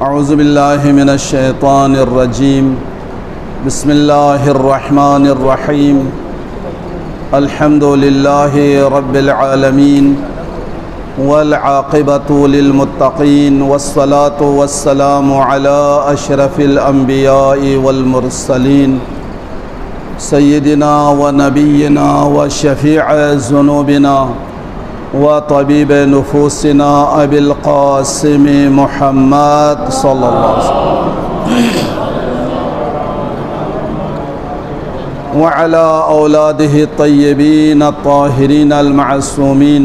اعوذ باللہ من الشیطان الرجیم بسم اللہ الرحمن الرحیم الحمد للہ رب العالمین والعاقبۃ للمتقین والصلاة والسلام علی اشرف الانبیاء والمرسلین سیدنا و نبینا و شفیع ذنوبنا وطبیب نفوسنا ابی القاسم محمد صلی اللہ علیہ وسلم وعلى أولاده الطيبين الطاهرين المعصومين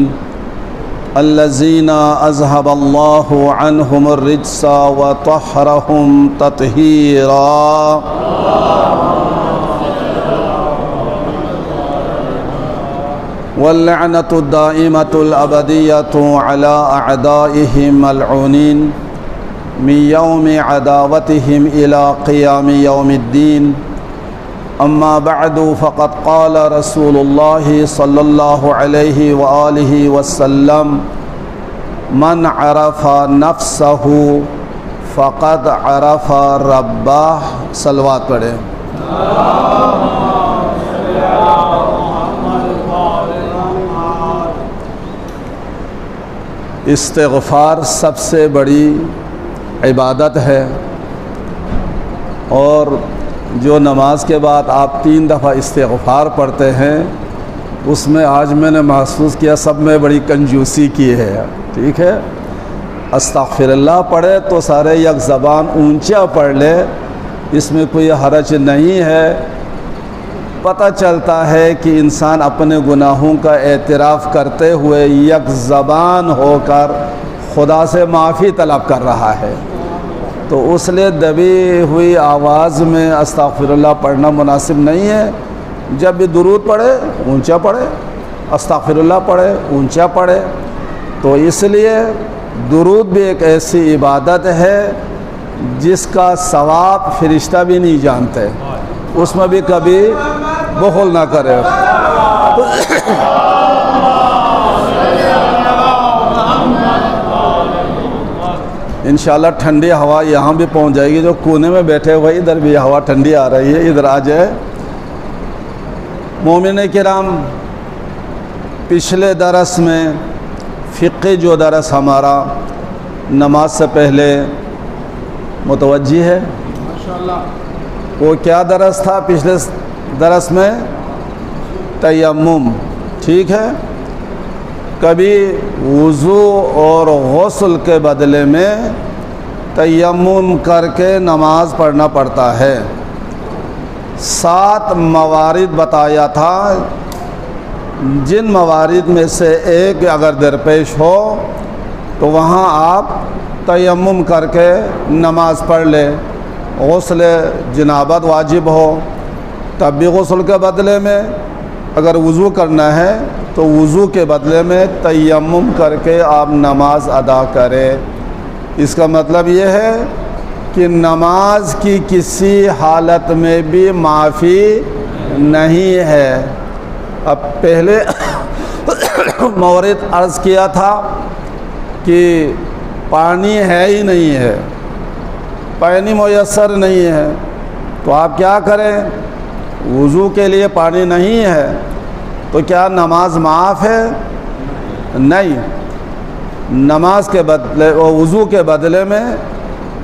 الذين أذهب الله عنهم الرجس وطهرهم تطهيرا واللعنة الدائمة الأبدية على أعدائهم ملعونين من يوم عداوتهم إلى قيام يوم الدين أما بعد فقد قال رسول الله صلى الله عليه وآله وسلم من عرف نفسه فقد عرف ربه صلوات پڑھیں استغفار سب سے بڑی عبادت ہے، اور جو نماز کے بعد آپ 3 دفعہ استغفار پڑھتے ہیں اس میں آج میں نے محسوس کیا سب میں بڑی کنجوسی کی ہے. ٹھیک ہے، استغفر اللہ پڑھے تو سارے یک زبان اونچا پڑھ لے، اس میں کوئی حرج نہیں ہے. پتہ چلتا ہے کہ انسان اپنے گناہوں کا اعتراف کرتے ہوئے یک زبان ہو کر خدا سے معافی طلب کر رہا ہے، تو اس لیے دبی ہوئی آواز میں استغفر اللہ پڑھنا مناسب نہیں ہے. جب بھی درود پڑھے اونچا پڑھے، استغفر اللہ پڑھے اونچا پڑھے. تو اس لیے درود بھی ایک ایسی عبادت ہے جس کا ثواب فرشتہ بھی نہیں جانتے، اس میں بھی کبھی بخل نہ کرے. انشاءاللہ ٹھنڈی ہوا یہاں بھی پہنچ جائے گی. جو کونے میں بیٹھے ہوئے ادھر بھی ہوا ٹھنڈی آ رہی ہے، ادھر آ جائے. مومن کرام، پچھلے درس میں فقہ جو درس ہمارا نماز سے پہلے متوجہ ہے، وہ کیا درس تھا؟ پچھلے درس میں تیمم. ٹھیک ہے، کبھی وضو اور غسل کے بدلے میں تیمم کر کے نماز پڑھنا پڑتا ہے. 7 موارد بتایا تھا، جن موارد میں سے ایک اگر درپیش ہو تو وہاں آپ تیمم کر کے نماز پڑھ لے. غسل جنابت واجب ہو تب بھی غسل کے بدلے میں، اگر وضو کرنا ہے تو وضو کے بدلے میں تیمم کر کے آپ نماز ادا کریں. اس کا مطلب یہ ہے کہ نماز کی کسی حالت میں بھی معافی نہیں ہے. اب پہلے مورد عرض کیا تھا کہ پانی ہے ہی نہیں ہے، پانی میسر نہیں ہے، تو آپ کیا کریں؟ وضو کے لیے پانی نہیں ہے تو کیا نماز معاف ہے؟ نہیں. نماز کے بدلے وضو کے بدلے میں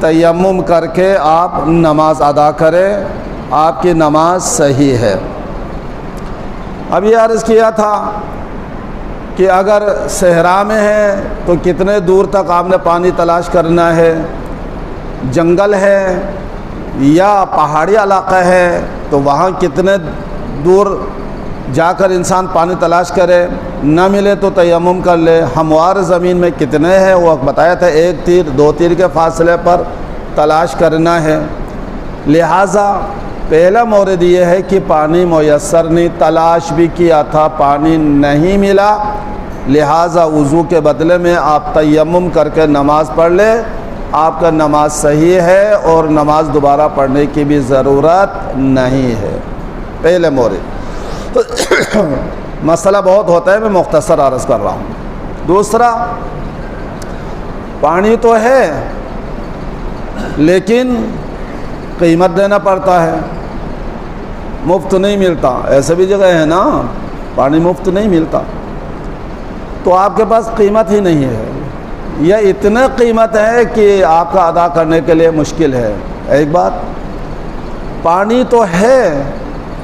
تیمم کر کے آپ نماز ادا کریں، آپ کی نماز صحیح ہے. اب یہ عرض کیا تھا کہ اگر صحرا میں ہے تو کتنے دور تک آپ نے پانی تلاش کرنا ہے، جنگل ہے یا پہاڑی علاقہ ہے تو وہاں کتنے دور جا کر انسان پانی تلاش کرے. نہ ملے تو تیمم کر لے. ہموار زمین میں کتنے ہیں وہ بتایا تھا، 1 تیر 2 تیر کے فاصلے پر تلاش کرنا ہے. لہٰذا پہلا مورد یہ ہے کہ پانی میسر نہیں، تلاش بھی کیا تھا پانی نہیں ملا، لہٰذا وضو کے بدلے میں آپ تیمم کر کے نماز پڑھ لے، آپ کا نماز صحیح ہے اور نماز دوبارہ پڑھنے کی بھی ضرورت نہیں ہے. پہلے مورد. مسئلہ بہت ہوتا ہے، میں مختصر عرض کر رہا ہوں. دوسرا، پانی تو ہے لیکن قیمت دینا پڑتا ہے، مفت نہیں ملتا. ایسے بھی جگہ ہے نا پانی مفت نہیں ملتا، تو آپ کے پاس قیمت ہی نہیں ہے، یا اتنا قیمت ہے کہ آپ کا ادا کرنے کے لیے مشکل ہے. ایک بات، پانی تو ہے،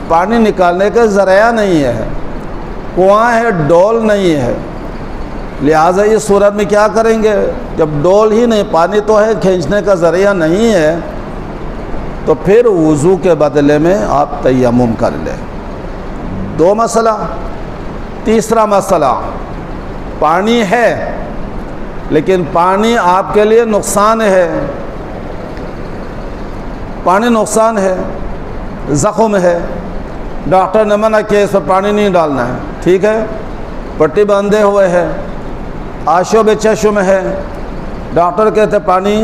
پانی نکالنے کا ذریعہ نہیں ہے، کنواں ہے، ڈول نہیں ہے. لہٰذا اس صورت میں کیا کریں گے؟ جب ڈول ہی نہیں، پانی تو ہے، کھینچنے کا ذریعہ نہیں ہے، تو پھر وضو کے بدلے میں آپ تیمم کر لیں. دو مسئلہ. تیسرا مسئلہ، پانی ہے لیکن پانی آپ کے لیے نقصان ہے، پانی نقصان ہے، زخم ہے، ڈاکٹر نے منع کیا اس پر پانی نہیں ڈالنا ہے، ٹھیک ہے، پٹی باندھے ہوئے ہے، آشوب چشم ہے، ڈاکٹر کہتے پانی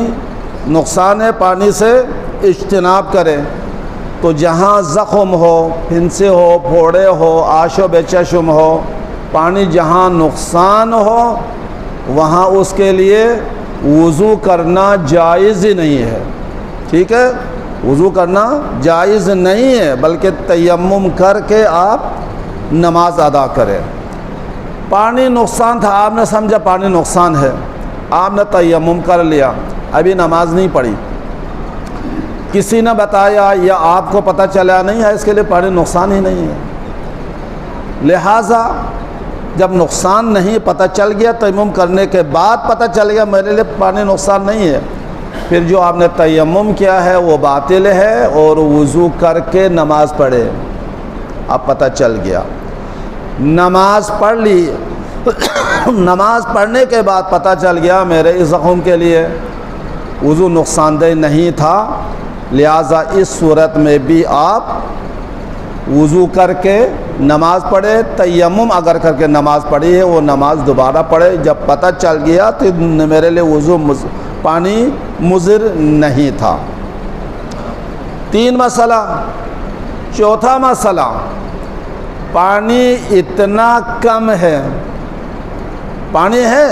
نقصان ہے، پانی سے اجتناب کرے. تو جہاں زخم ہو، پھنسے ہو، پھوڑے ہو، آشوب چشم ہو، پانی جہاں نقصان ہو وہاں اس کے لیے وضو کرنا جائز ہی نہیں ہے. ٹھیک ہے، وضو کرنا جائز نہیں ہے، بلکہ تیمم کر کے آپ نماز ادا کریں. پانی نقصان تھا، آپ نے سمجھا پانی نقصان ہے، آپ نے تیمم کر لیا، ابھی نماز نہیں پڑھی، کسی نے بتایا یا آپ کو پتہ چلا نہیں ہے، اس کے لیے پانی نقصان ہی نہیں ہے. لہٰذا جب نقصان نہیں پتہ چل گیا، تیمم کرنے کے بعد پتہ چل گیا میرے لیے پانی نقصان نہیں ہے، پھر جو آپ نے تیمم کیا ہے وہ باطل ہے، اور وضو کر کے نماز پڑھے. اب پتہ چل گیا، نماز پڑھ لی، نماز پڑھنے کے بعد پتہ چل گیا میرے اس زخم کے لیے وضو نقصان دہ نہیں تھا، لہٰذا اس صورت میں بھی آپ وضو کر کے نماز پڑھے. تیمم اگر کر کے نماز پڑھی ہے وہ نماز دوبارہ پڑھے. جب پتہ چل گیا تو میرے لیے وضو پانی مضر نہیں تھا. 3 مسئلہ. چوتھا مسئلہ، پانی اتنا کم ہے، پانی ہے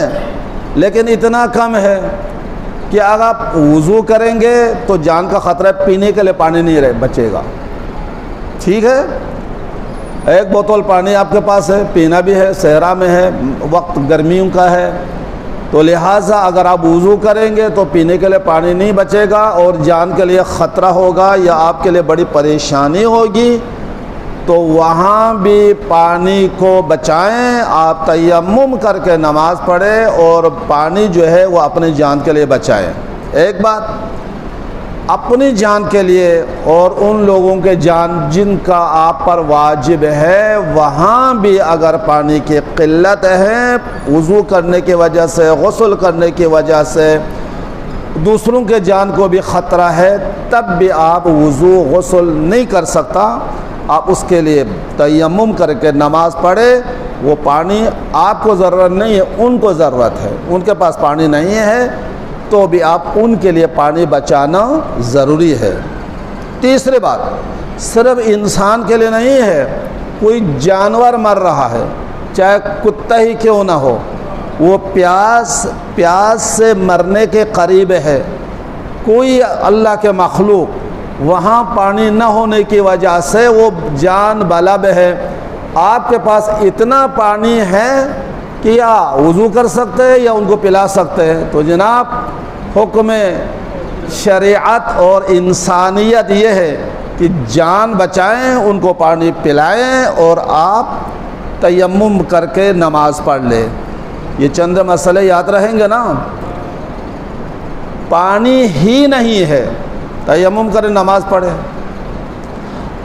لیکن اتنا کم ہے کہ اگر آپ وضو کریں گے تو جان کا خطرہ ہے، پینے کے لیے پانی نہیں بچے گا. ٹھیک ہے، ایک بوتل پانی آپ کے پاس ہے، پینا بھی ہے، صحرا میں ہے، وقت گرمیوں کا ہے، تو لہٰذا اگر آپ وضو کریں گے تو پینے کے لیے پانی نہیں بچے گا اور جان کے لیے خطرہ ہوگا یا آپ کے لیے بڑی پریشانی ہوگی. تو وہاں بھی پانی کو بچائیں، آپ تیمم کر کے نماز پڑھیں اور پانی جو ہے وہ اپنی جان کے لیے بچائیں. ایک بات، اپنی جان کے لیے اور ان لوگوں کے جان جن کا آپ پر واجب ہے، وہاں بھی اگر پانی کی قلت ہے، وضو کرنے کی وجہ سے، غسل کرنے کی وجہ سے دوسروں کے جان کو بھی خطرہ ہے، تب بھی آپ وضو غسل نہیں کر سکتا. آپ اس کے لیے تیمم کر کے نماز پڑھے. وہ پانی آپ کو ضرورت نہیں ہے، ان کو ضرورت ہے، ان کے پاس پانی نہیں ہے، تو بھی آپ ان کے لیے پانی بچانا ضروری ہے. تیسری بات، صرف انسان کے لیے نہیں ہے، کوئی جانور مر رہا ہے، چاہے کتا ہی کیوں نہ ہو، وہ پیاس سے مرنے کے قریب ہے، کوئی اللہ کے مخلوق وہاں پانی نہ ہونے کی وجہ سے وہ جان بلب ہے، آپ کے پاس اتنا پانی ہے کہ یا وضو کر سکتے ہیں یا ان کو پلا سکتے ہیں. تو جناب حکم شریعت اور انسانیت یہ ہے کہ جان بچائیں، ان کو پانی پلائیں اور آپ تیمم کر کے نماز پڑھ لیں. یہ چند مسئلے یاد رہیں گے نا. پانی ہی نہیں ہے، تیمم کرے نماز پڑھے.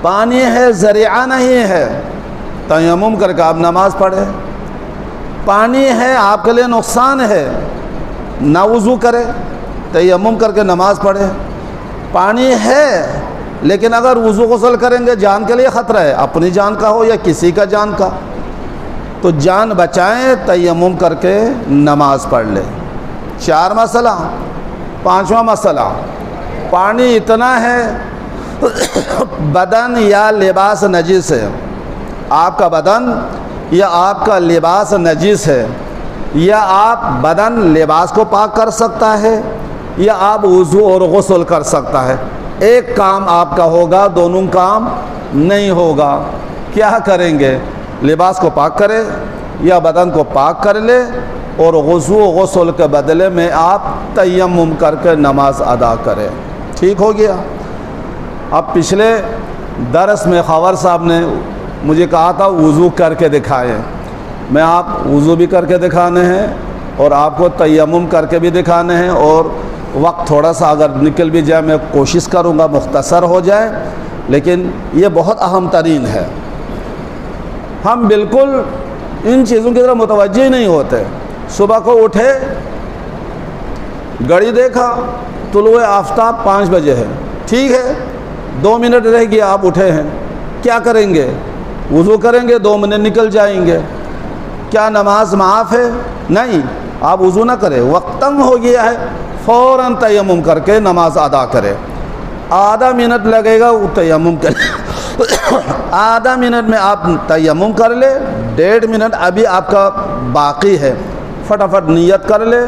پانی ہے، ذریعہ نہیں ہے، تیمم کر کے آپ نماز پڑھے. پانی ہے، آپ کے لیے نقصان ہے، نہ وضو کرے، تیمم کر کے نماز پڑھے. پانی ہے لیکن اگر وضو غسل کریں گے جان کے لیے خطرہ ہے، اپنی جان کا ہو یا کسی کا جان کا، تو جان بچائیں، تیمم کر کے نماز پڑھ لیں. 4 مسئلہ. 5واں مسئلہ، پانی اتنا ہے بدن یا لباس نجس ہے، آپ کا بدن یا آپ کا لباس نجس ہے، یا آپ بدن لباس کو پاک کر سکتا ہے یا آپ وضو اور غسل کر سکتا ہے. ایک کام آپ کا ہوگا, دونوں کام نہیں ہوگا. کیا کریں گے؟ لباس کو پاک کرے یا بدن کو پاک کر لے, اور وضو و غسل کے بدلے میں آپ تیمم کر کے نماز ادا کریں. ٹھیک ہو گیا. اب پچھلے درس میں خاور صاحب نے مجھے کہا تھا وضو کر کے دکھائیں. میں آپ وضو بھی کر کے دکھانے ہیں اور آپ کو تیمم کر کے بھی دکھانے ہیں, اور وقت تھوڑا سا اگر نکل بھی جائے میں کوشش کروں گا مختصر ہو جائے, لیکن یہ بہت اہم ترین ہے. ہم بالکل ان چیزوں کی طرف متوجہ ہی نہیں ہوتے. صبح کو اٹھے, گھڑی دیکھا, طلوع آفتاب 5 بجے ہے, ٹھیک ہے, 2 منٹ رہ گیا, آپ اٹھے ہیں, کیا کریں گے؟ وضو کریں گے, 2 منٹ نکل جائیں گے. کیا نماز معاف ہے؟ نہیں. آپ وضو نہ کریں, وقت تنگ ہو گیا ہے, فوراً تیمم کر کے نماز ادا کرے. آدھا منٹ لگے گا, وہ تیمم کرے. آدھا منٹ میں آپ تیمم کر لے, 1.5 منٹ ابھی آپ کا باقی ہے, فٹافٹ نیت کر لے,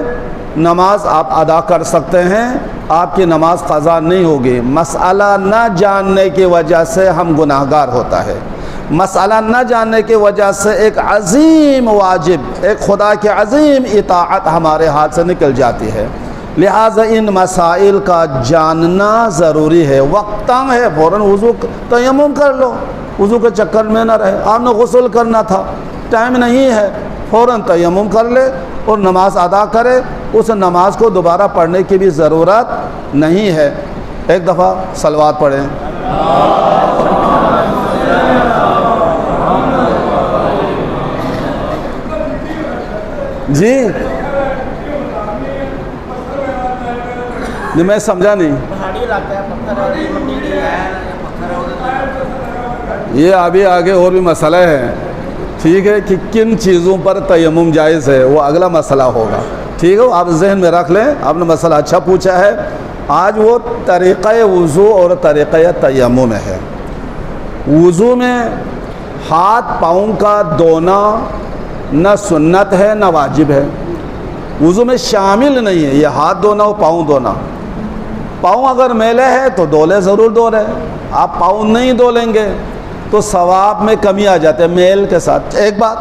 نماز آپ ادا کر سکتے ہیں. آپ کی نماز قضا نہیں ہوگی. مسئلہ نہ جاننے کی وجہ سے ہم گناہگار ہوتا ہے. مسئلہ نہ جاننے کی وجہ سے ایک عظیم واجب, ایک خدا کی عظیم اطاعت ہمارے ہاتھ سے نکل جاتی ہے. لہٰذا ان مسائل کا جاننا ضروری ہے. وقت تنگ ہے, فوراً وضو تیمم کر لو, وضو کے چکر میں نہ رہے. آپ نے غسل کرنا تھا, ٹائم نہیں ہے, فوراً تیمم کر لے اور نماز ادا کرے. اس نماز کو دوبارہ پڑھنے کی بھی ضرورت نہیں ہے. ایک دفعہ صلوات پڑھیں. جی میں سمجھا نہیں. یہ ابھی آگے اور بھی مسئلہ ہے, ٹھیک ہے, کہ کن چیزوں پر تیمم جائز ہے, وہ اگلا مسئلہ ہوگا. ٹھیک ہے, آپ ذہن میں رکھ لیں. آپ نے مسئلہ اچھا پوچھا ہے. آج وہ طریقہ وضو اور طریقہ تیمم ہے. وضو میں ہاتھ پاؤں کا دھونا نہ سنت ہے نہ واجب ہے, وضو میں شامل نہیں ہے یہ ہاتھ دھونا اور پاؤں دھونا. پاؤں اگر میلے ہے تو دھولے, ضرور دھولے. آپ پاؤں نہیں دھو لیں گے تو ثواب میں کمی آ جاتے ہیں میل کے ساتھ. ایک بات,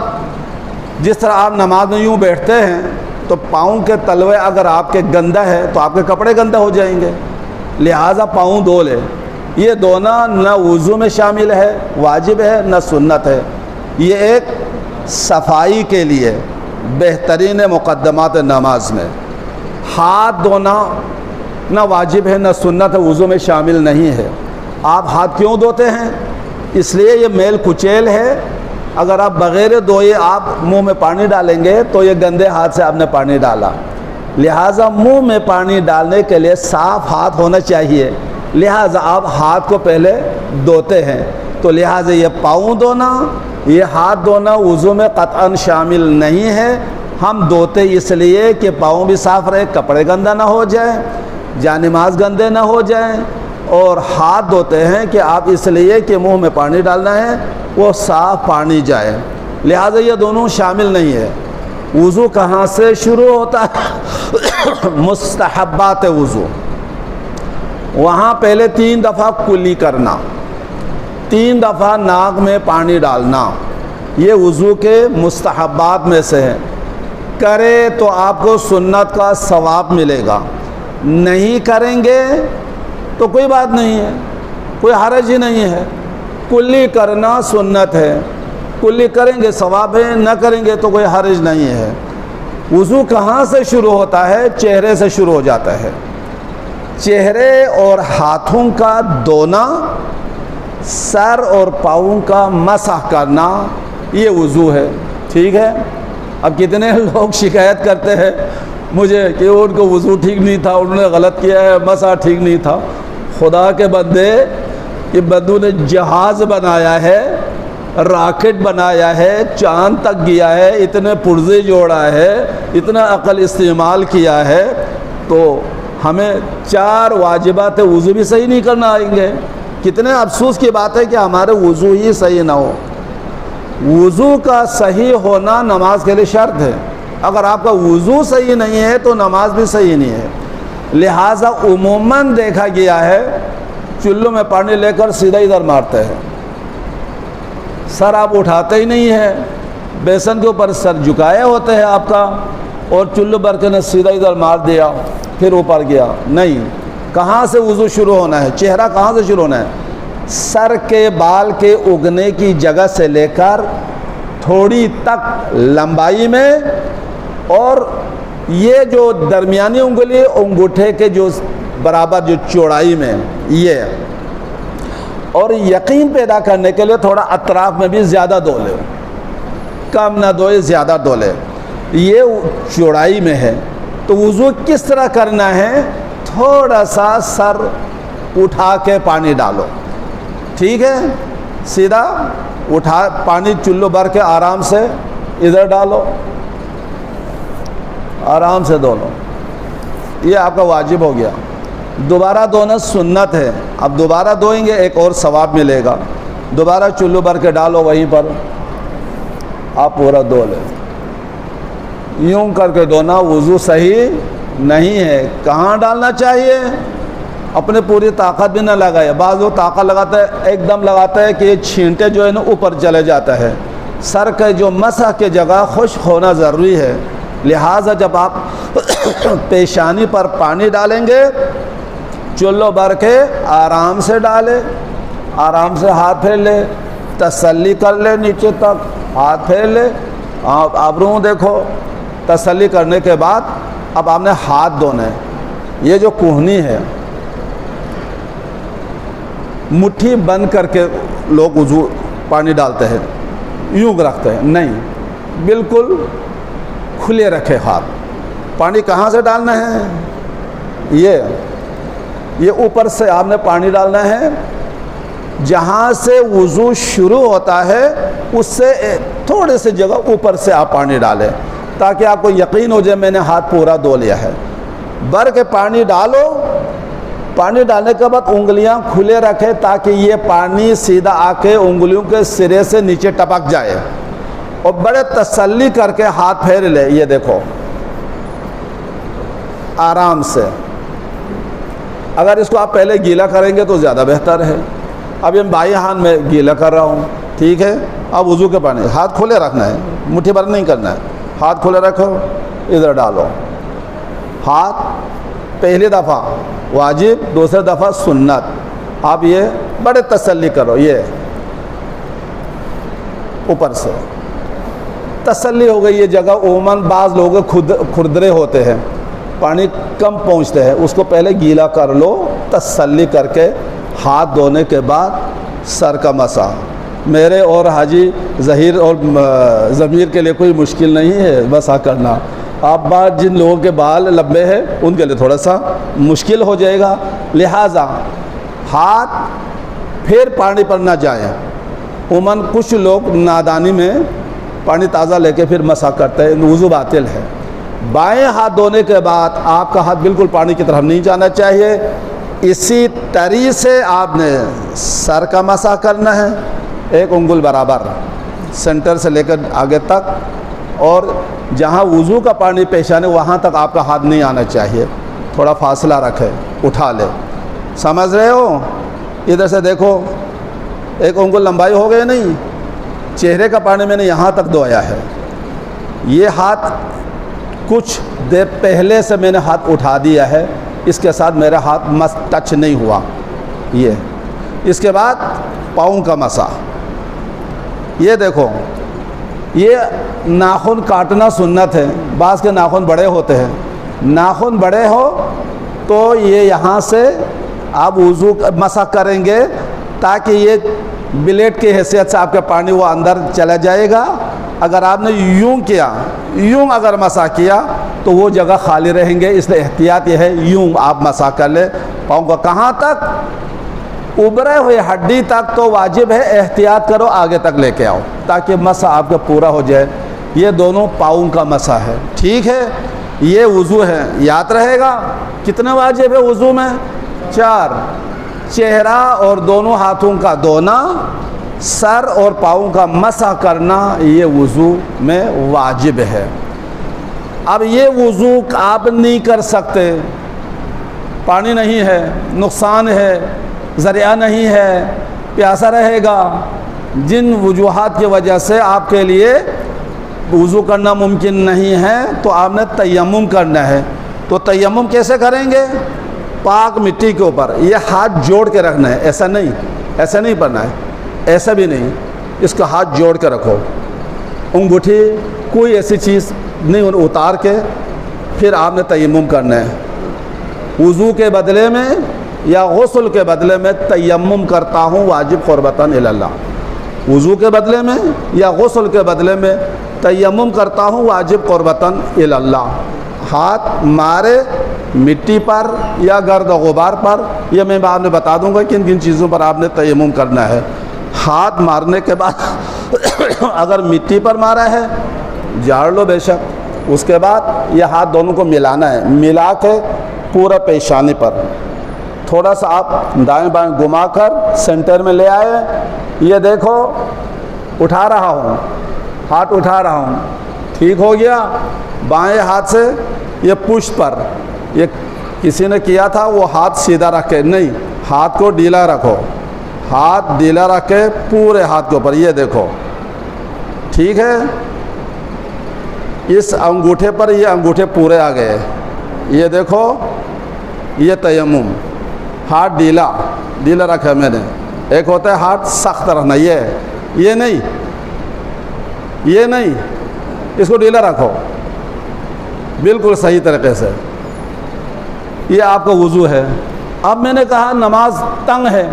جس طرح آپ نماز میں یوں بیٹھتے ہیں تو پاؤں کے تلوے اگر آپ کے گندا ہے تو آپ کے کپڑے گندہ ہو جائیں گے, لہٰذا پاؤں دھو لے. یہ دھونا نہ وضو میں شامل ہے, واجب ہے, نہ سنت ہے. یہ ایک صفائی کے لیے بہترین مقدمات نماز میں. ہاتھ دھونا نہ واجب ہے نہ سنت ہے, وضو میں شامل نہیں ہے. آپ ہاتھ کیوں دھوتے ہیں؟ اس لیے یہ میل کچیل ہے. اگر آپ بغیر دھوئے آپ منہ میں پانی ڈالیں گے تو یہ گندے ہاتھ سے آپ نے پانی ڈالا. لہٰذا منہ میں پانی ڈالنے کے لیے صاف ہاتھ ہونا چاہیے, لہٰذا آپ ہاتھ کو پہلے دھوتے ہیں. تو لہٰذا یہ پاؤں دھونا, یہ ہاتھ دھونا وضو میں قطعاً شامل نہیں ہے. ہم دھوتے اس لیے کہ پاؤں بھی صاف رہے, کپڑے گندہ نہ ہو جائیں, جانماز گندے نہ ہو جائیں. اور ہاتھ دھوتے ہیں کہ آپ اس لیے کہ منہ میں پانی ڈالنا ہے, وہ صاف پانی جائے. لہٰذا یہ دونوں شامل نہیں ہے. وضو کہاں سے شروع ہوتا ہے؟ مستحبات وضو. وہاں پہلے 3 دفعہ کلی کرنا, 3 دفعہ ناک میں پانی ڈالنا, یہ وضو کے مستحبات میں سے ہے. کرے تو آپ کو سنت کا ثواب ملے گا, نہیں کریں گے تو کوئی بات نہیں ہے, کوئی حرج ہی نہیں ہے. کلی کرنا سنت ہے, کلی کریں گے ثواب ہے, نہ کریں گے تو کوئی حرج نہیں ہے. وضو کہاں سے شروع ہوتا ہے؟ چہرے سے شروع ہو جاتا ہے. چہرے اور ہاتھوں کا دھونا, سر اور پاؤں کا مسح کرنا, یہ وضو ہے. ٹھیک ہے. اب کتنے لوگ شکایت کرتے ہیں مجھے کہ ان کو وضو ٹھیک نہیں تھا, انہوں نے غلط کیا ہے, مسح ٹھیک نہیں تھا. خدا کے بندے, یہ بدو نے جہاز بنایا ہے, راکٹ بنایا ہے, چاند تک گیا ہے, اتنے پرزے جوڑا ہے, اتنا عقل استعمال کیا ہے, تو ہمیں 4 واجبات وضو بھی صحیح نہیں کرنا آئیں گے. کتنے افسوس کی بات ہے کہ ہمارے وضو ہی صحیح نہ ہو. وضو کا صحیح ہونا نماز کے لیے شرط ہے. اگر آپ کا وضو صحیح نہیں ہے تو نماز بھی صحیح نہیں ہے. لہٰذا عموماً دیکھا گیا ہے چلوں میں پانی لے کر سیدھا ادھر مارتے ہیں، سر آپ اٹھاتے ہی نہیں ہیں، بیسن کے اوپر سر جھکائے ہوتے ہیں آپ کا، اور چلو بھر کے نے سیدھا ادھر مار دیا پھر اوپر گیا، نہیں۔ کہاں سے وضو شروع ہونا ہے؟ چہرہ کہاں سے شروع ہونا ہے؟ سر کے بال کے اگنے کی جگہ سے لے کر تھوڑی تک لمبائی میں، اور یہ جو درمیانی انگلی انگوٹھے کے جو برابر جو چوڑائی میں، یہ، اور یقین پیدا کرنے کے لیے تھوڑا اطراف میں بھی زیادہ دھو لے، کم نہ دھوئے زیادہ دھو لے، یہ چوڑائی میں ہے۔ تو وضو کس طرح کرنا ہے؟ تھوڑا سا سر اٹھا کے پانی ڈالو، ٹھیک ہے، سیدھا اٹھا پانی چلو بھر کے آرام سے ادھر ڈالو، آرام سے دھو لو، یہ آپ کا واجب ہو گیا۔ دوبارہ دھونا سنت ہے، اب دوبارہ دھوئیں گے ایک اور ثواب ملے گا، دوبارہ چلو بھر کے ڈالو، وہیں پر آپ پورا دھو لیں۔ یوں کر کے دھونا وضو صحیح نہیں ہے۔ کہاں ڈالنا چاہیے؟ اپنے پوری طاقت بھی نہ لگائے، بعض وہ طاقت لگاتا ہے، ایک دم لگاتا ہے کہ یہ چھینٹے جو ہے نا اوپر چلے جاتا ہے۔ سر کے جو مسح کے جگہ خشک ہونا ضروری ہے، لہٰذا جب آپ پیشانی پر پانی ڈالیں گے چلو بھر کے آرام سے ڈالے، آرام سے ہاتھ پھیر لے، تسلی کر لے، نیچے تک ہاتھ پھیر لے، ابرو دیکھو، تسلی کرنے کے بعد اب آپ نے ہاتھ دھونا ہے۔ یہ جو کوہنی ہے، مٹھی بند کر کے لوگ وضو پانی ڈالتے ہیں، یوں رکھتے ہیں، نہیں، بالکل کھلے رکھے ہاتھ۔ پانی کہاں سے ڈالنا ہے؟ یہ اوپر سے آپ نے پانی ڈالنا ہے، جہاں سے وضو شروع ہوتا ہے اس سے تھوڑے سے جگہ اوپر سے آپ پانی ڈالیں، تاکہ آپ کو یقین ہو جائے میں نے ہاتھ پورا دھو لیا ہے۔ بھر کے پانی ڈالو، پانی ڈالنے کے بعد انگلیاں کھلے رکھے تاکہ یہ پانی سیدھا آ کے انگلیوں کے سرے سے نیچے ٹپک جائے، اور بڑے تسلی کر کے ہاتھ پھیر لے۔ یہ دیکھو آرام سے، اگر اس کو آپ پہلے گیلا کریں گے تو زیادہ بہتر ہے۔ اب یہ بائیں ہاتھ میں گیلا کر رہا ہوں، ٹھیک ہے، اب وضو کے پانی ہاتھ کھلے رکھنا ہے، مٹھی بھر نہیں کرنا ہے، ہاتھ کھلے رکھو، ادھر ڈالو ہاتھ، پہلی دفعہ واجب، دوسری دفعہ سنت۔ آپ یہ بڑے تسلی کرو، یہ اوپر سے تسلی ہو گئی۔ یہ جگہ عموماً بعض لوگ کھردرے ہوتے ہیں، پانی کم پہنچتے ہیں، اس کو پہلے گیلا کر لو، تسلی کر کے ہاتھ دھونے کے بعد سر کا مسح۔ میرے اور حاجی ظہیر اور ضمیر کے لیے کوئی مشکل نہیں ہے مسح کرنا۔ آپ بعد جن لوگوں کے بال لمبے ہیں ان کے لیے تھوڑا سا مشکل ہو جائے گا، لہٰذا ہاتھ پھر پانی پر نہ جائیں۔ عموماً کچھ لوگ نادانی میں پانی تازہ لے کے پھر مسح کرتے ہیں، وضو باطل ہے۔ بائیں ہاتھ دھونے کے بعد آپ کا ہاتھ بالکل پانی کی طرف نہیں جانا چاہیے، اسی طریقے سے آپ نے سر کا مسح کرنا ہے، ایک انگل برابر سینٹر سے لے کر آگے تک، اور جہاں وضو کا پانی پیشانے وہاں تک آپ کا ہاتھ نہیں آنا چاہیے، تھوڑا فاصلہ رکھے، اٹھا لے۔ سمجھ رہے ہو؟ ادھر سے دیکھو، ایک انگل لمبائی ہو گئی نہیں؟ چہرے کا پانی میں نے یہاں تک دھویا ہے، یہ ہاتھ کچھ دیر پہلے سے میں نے ہاتھ اٹھا دیا ہے، اس کے ساتھ میرا ہاتھ مس ٹچ نہیں ہوا۔ یہ اس کے بعد پاؤں کا مسح، یہ دیکھو، یہ ناخن کاٹنا سنت ہے، بعض کے ناخن بڑے ہوتے ہیں، ناخن بڑے ہو تو یہ یہاں سے آپ وضو مسح کریں گے تاکہ یہ بلیڈ کی حیثیت سے آپ کے پانی وہ اندر چلا جائے گا۔ اگر آپ نے یوں کیا، یوں اگر مسح کیا تو وہ جگہ خالی رہیں گے، اس لیے احتیاط یہ ہے یوں آپ مسح کر لیں پاؤں کا۔ کہاں تک؟ ابھرے ہوئے ہڈی تک تو واجب ہے، احتیاط کرو آگے تک لے کے آؤ تاکہ مسح آپ کا پورا ہو جائے۔ یہ دونوں پاؤں کا مسح ہے، ٹھیک ہے، یہ وضو ہے، یاد رہے گا۔ کتنے واجب ہے وضو میں؟ 4۔ چہرہ اور دونوں ہاتھوں کا دھونا، سر اور پاؤں کا مسح کرنا، یہ وضو میں واجب ہے۔ اب یہ وضو آپ نہیں کر سکتے، پانی نہیں ہے، نقصان ہے، ذریعہ نہیں ہے، پیاسا رہے گا، جن وجوہات کی وجہ سے آپ کے لیے وضو کرنا ممکن نہیں ہے، تو آپ نے تیمم کرنا ہے۔ تو تیمم کیسے کریں گے؟ پاک مٹی کے اوپر یہ ہاتھ جوڑ کے رکھنا ہے، ایسا نہیں پڑھنا ہے، ایسا بھی نہیں، اس کا ہاتھ جوڑ کے رکھو، انگوٹھی کوئی ایسی چیز نہیں اتار کے پھر آپ نے تیمم کرنا ہے۔ وضو کے بدلے میں یا غسل کے بدلے میں تیمم کرتا ہوں واجب قربتاً الی اللہ، وضو کے بدلے میں یا غسل کے بدلے میں تیمم کرتا ہوں واجب قربتاً الی اللہ۔ ہاتھ مارے مٹی پر یا گرد و غبار پر، یہ میں بعد میں بتا دوں گا کن کن چیزوں پر آپ نے تیمم کرنا ہے۔ ہاتھ مارنے کے بعد اگر مٹی پر مارا ہے جھاڑ لو بے شک، اس کے بعد یہ ہاتھ دونوں کو ملانا ہے، ملا کے پورا پیشانی پر تھوڑا سا آپ دائیں بائیں گھما کر سینٹر میں لے آئے، یہ دیکھو اٹھا رہا ہوں، ہاتھ اٹھا رہا ہوں، ٹھیک ہو گیا۔ بائیں ہاتھ سے یہ پشت پر، یہ کسی نے کیا تھا وہ ہاتھ سیدھا رکھ کے، نہیں، ہاتھ کو ڈھیلا رکھو، ہاتھ ڈھیلا رکھ کے پورے ہاتھ کے اوپر، یہ دیکھو ٹھیک ہے۔ اس انگوٹھے پر یہ انگوٹھے پورے آ گئے، یہ دیکھو یہ تیمم، ہاتھ ڈھیلا رکھا میں نے۔ ایک ہوتا ہے ہاتھ سخت رکھنا، یہ نہیں، اس کو ڈھیلا رکھو بالکل صحیح طریقے سے، یہ آپ کا وضو ہے۔ اب میں نے کہا نماز تنگ ہے،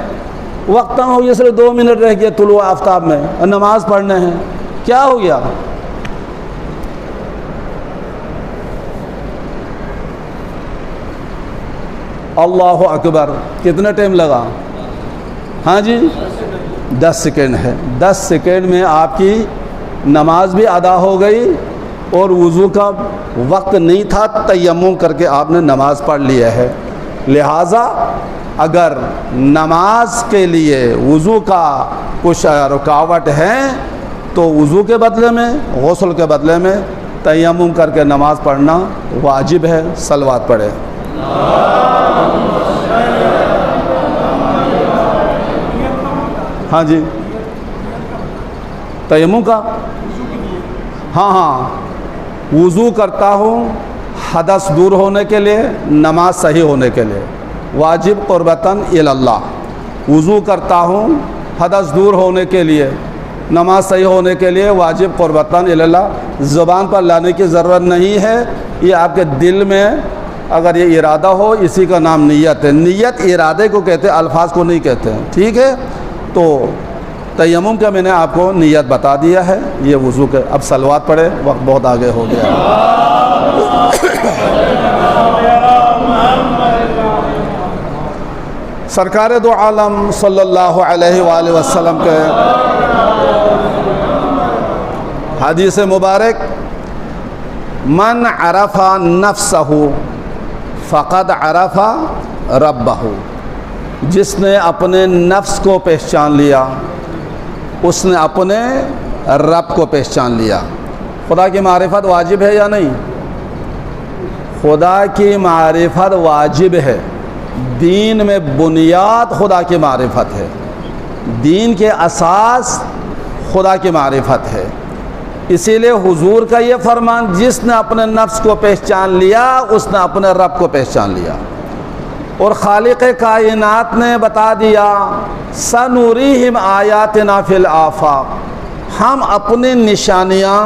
وقت تنگ ہو گیا، صرف 2 منٹ رہ گیا طلوع آفتاب میں اور نماز پڑھنے ہیں، کیا ہو گیا؟ اللہ اکبر، کتنا ٹائم لگا؟ ہاں جی 10 سیکنڈ ہے، 10 سیکنڈ میں آپ کی نماز بھی ادا ہو گئی اور وضو کا وقت نہیں تھا، تیمم کر کے آپ نے نماز پڑھ لیا ہے۔ لہٰذا اگر نماز کے لیے وضو کا کچھ رکاوٹ ہے تو وضو کے بدلے میں، غسل کے بدلے میں تیمم کر کے نماز پڑھنا واجب ہے۔ صلوات پڑھے۔ ہاں جی تیمم کا، ہاں وضو کرتا ہوں حدث دور ہونے کے لیے، نماز صحیح ہونے کے لیے، واجب قربتاً الی اللہ۔ وضو کرتا ہوں حدث دور ہونے کے لیے، نماز صحیح ہونے کے لیے، واجب قربتاً الی اللہ۔ زبان پر لانے کی ضرورت نہیں ہے، یہ آپ کے دل میں اگر یہ ارادہ ہو، اسی کا نام نیت ہے۔ نیت ارادے کو کہتے ہیں، الفاظ کو نہیں کہتے ہیں، ٹھیک ہے۔ تو تیمم کا میں نے آپ کو نیت بتا دیا ہے، یہ وضو کے۔ اب صلوات پڑھے، وقت بہت آگے ہو گیا۔ سرکار دو عالم صلی اللہ علیہ وآلہ وسلم کے حدیث مبارک، من عرف نفسہ فقد عرف ربہ، جس نے اپنے نفس کو پہچان لیا اس نے اپنے رب کو پہچان لیا۔ خدا کی معرفت واجب ہے یا نہیں؟ خدا کی معرفت واجب ہے، دین میں بنیاد خدا کی معرفت ہے، دین کے اساس خدا کی معرفت ہے۔ اسی لیے حضور کا یہ فرمان، جس نے اپنے نفس کو پہچان لیا اس نے اپنے رب کو پہچان لیا۔ اور خالق کائنات نے بتا دیا، سنوریہم آیاتنا فی الآفاق، ہم اپنی نشانیاں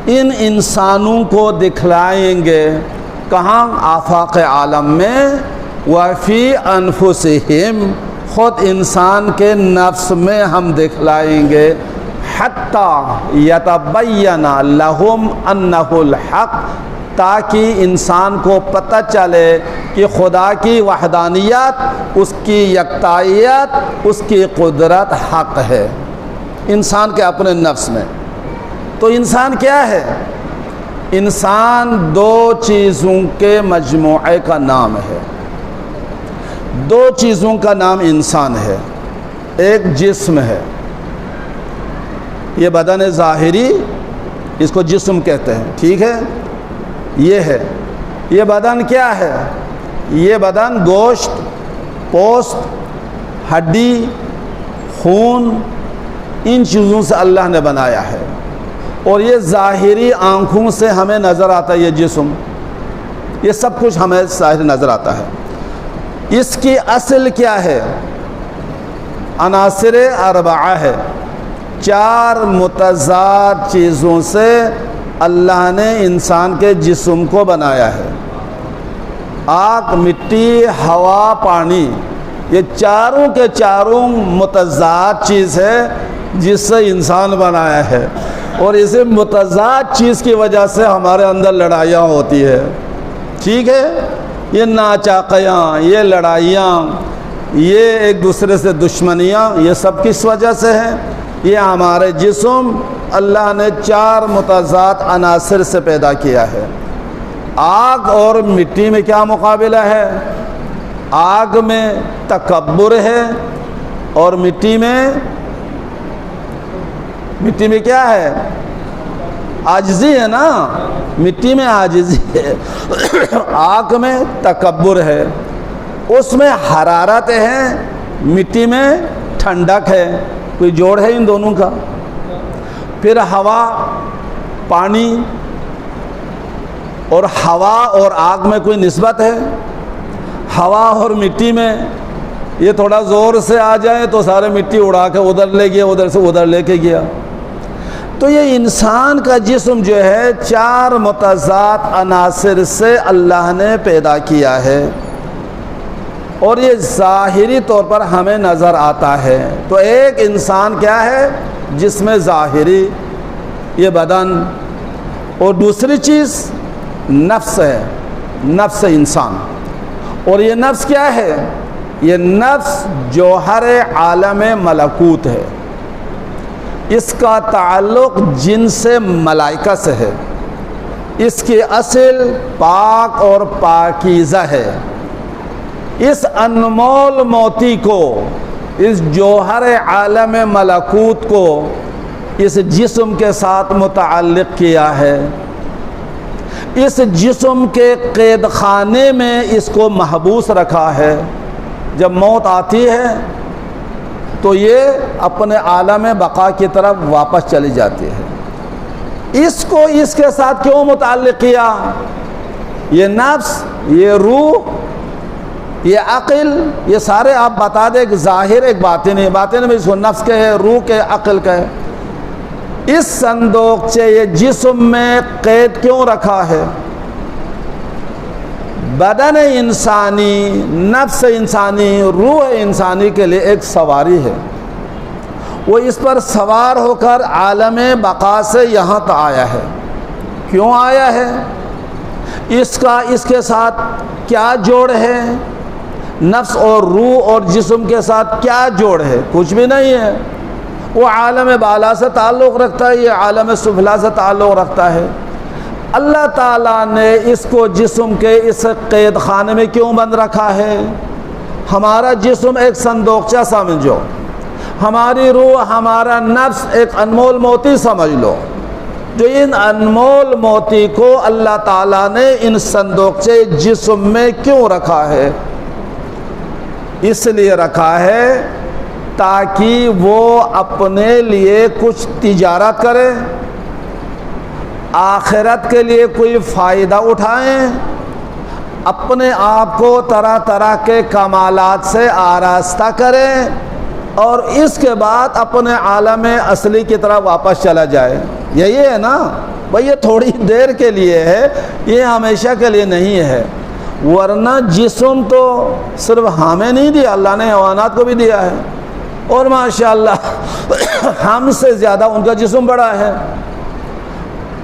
ان انسانوں کو دکھلائیں گے، کہاں؟ آفاق عالم میں، وفی انفسہم، خود انسان کے نفس میں ہم دکھلائیں گے، حتی یتبین لہم انہ الحق، تاکہ انسان کو پتہ چلے کہ خدا کی وحدانیت، اس کی یکتائیت، اس کی قدرت حق ہے انسان کے اپنے نفس میں۔ تو انسان کیا ہے؟ انسان 2 چیزوں کے مجموعے کا نام ہے، 2 چیزوں کا نام انسان ہے۔ ایک جسم ہے، یہ بدن ظاہری، اس کو جسم کہتے ہیں، ٹھیک ہے۔ یہ ہے، یہ بدن کیا ہے؟ یہ بدن گوشت، پوست، ہڈی، خون، ان چیزوں سے اللہ نے بنایا ہے، اور یہ ظاہری آنکھوں سے ہمیں نظر آتا ہے، یہ جسم، یہ سب کچھ ہمیں ظاہر نظر آتا ہے۔ اس کی اصل کیا ہے؟ عناصر اربعہ ہے، 4 متضاد چیزوں سے اللہ نے انسان کے جسم کو بنایا ہے۔ آگ، مٹی، ہوا، پانی، یہ چاروں کے چاروں متضاد چیز ہے جس سے انسان بنایا ہے، اور اسی متضاد چیز کی وجہ سے ہمارے اندر لڑائیاں ہوتی ہے، ٹھیک ہے؟ یہ ناچاقیاں، یہ لڑائیاں، یہ ایک دوسرے سے دشمنیاں، یہ سب کس وجہ سے ہیں؟ یہ ہمارے جسم اللہ نے 4 متضاد عناصر سے پیدا کیا ہے۔ آگ اور مٹی میں کیا مقابلہ ہے؟ آگ میں تکبر ہے، اور مٹی میں کیا ہے؟ عاجزی ہے نا، مٹی میں عاجزی ہے، آگ میں تکبر ہے، اس میں حرارت ہے، مٹی میں ٹھنڈک ہے، کوئی جوڑ ہے ان دونوں کا؟ پھر ہوا، پانی، اور ہوا اور آگ میں کوئی نسبت ہے؟ ہوا اور مٹی میں یہ تھوڑا زور سے آ جائے تو سارے مٹی اڑا کے ادھر لے گیا، ادھر سے ادھر لے کے گیا۔ تو یہ انسان کا جسم جو ہے 4 متضاد عناصر سے اللہ نے پیدا کیا ہے، اور یہ ظاہری طور پر ہمیں نظر آتا ہے۔ تو ایک انسان کیا ہے؟ جسم ظاہری، یہ بدن، اور دوسری چیز نفس ہے، نفس انسان۔ اور یہ نفس کیا ہے؟ یہ نفس جوہر عالم ملکوت ہے، اس کا تعلق جن سے ملائکہ سے ہے، اس کی اصل پاک اور پاکیزہ ہے۔ اس انمول موتی کو، اس جوہر عالم ملکوت کو اس جسم کے ساتھ متعلق کیا ہے، اس جسم کے قید خانے میں اس کو محبوس رکھا ہے۔ جب موت آتی ہے تو یہ اپنے عالم بقا کی طرف واپس چلی جاتی ہے۔ اس کو اس کے ساتھ کیوں متعلق کیا؟ یہ نفس، یہ روح، یہ عقل، یہ سارے آپ بتا دیں، ایک ظاہر ایک باطن ہے، باطن میں اس کو نفس کہے، روح کے، عقل کہے۔ اس صندوقچے یہ جسم میں قید کیوں رکھا ہے؟ بدن انسانی، نفس انسانی، روح انسانی کے لیے ایک سواری ہے، وہ اس پر سوار ہو کر عالم بقا سے یہاں تک آیا ہے۔ کیوں آیا ہے؟ اس کا اس کے ساتھ کیا جوڑ ہے؟ نفس اور روح اور جسم کے ساتھ کیا جوڑ ہے؟ کچھ بھی نہیں ہے۔ وہ عالم بالا سے تعلق رکھتا ہے، یہ عالم سفلا سے تعلق رکھتا ہے۔ اللہ تعالیٰ نے اس کو جسم کے اس قید خانے میں کیوں بند رکھا ہے؟ ہمارا جسم ایک صندوقچہ سمجھو، ہماری روح، ہمارا نفس ایک انمول موتی سمجھ لو، جو ان انمول موتی کو اللہ تعالیٰ نے ان صندوقچے جسم میں کیوں رکھا ہے؟ اس لیے رکھا ہے تاکہ وہ اپنے لیے کچھ تجارت کرے، آخرت کے لیے کوئی فائدہ اٹھائیں، اپنے آپ کو طرح طرح کے کمالات سے آراستہ کریں، اور اس کے بعد اپنے عالم اصلی کی طرف واپس چلا جائے۔ یہی ہے نا بھئی، یہ تھوڑی دیر کے لیے ہے، یہ ہمیشہ کے لیے نہیں ہے۔ ورنہ جسم تو صرف ہمیں نہیں دیا، اللہ نے حیوانات کو بھی دیا ہے، اور ماشاءاللہ ہم سے زیادہ ان کا جسم بڑا ہے۔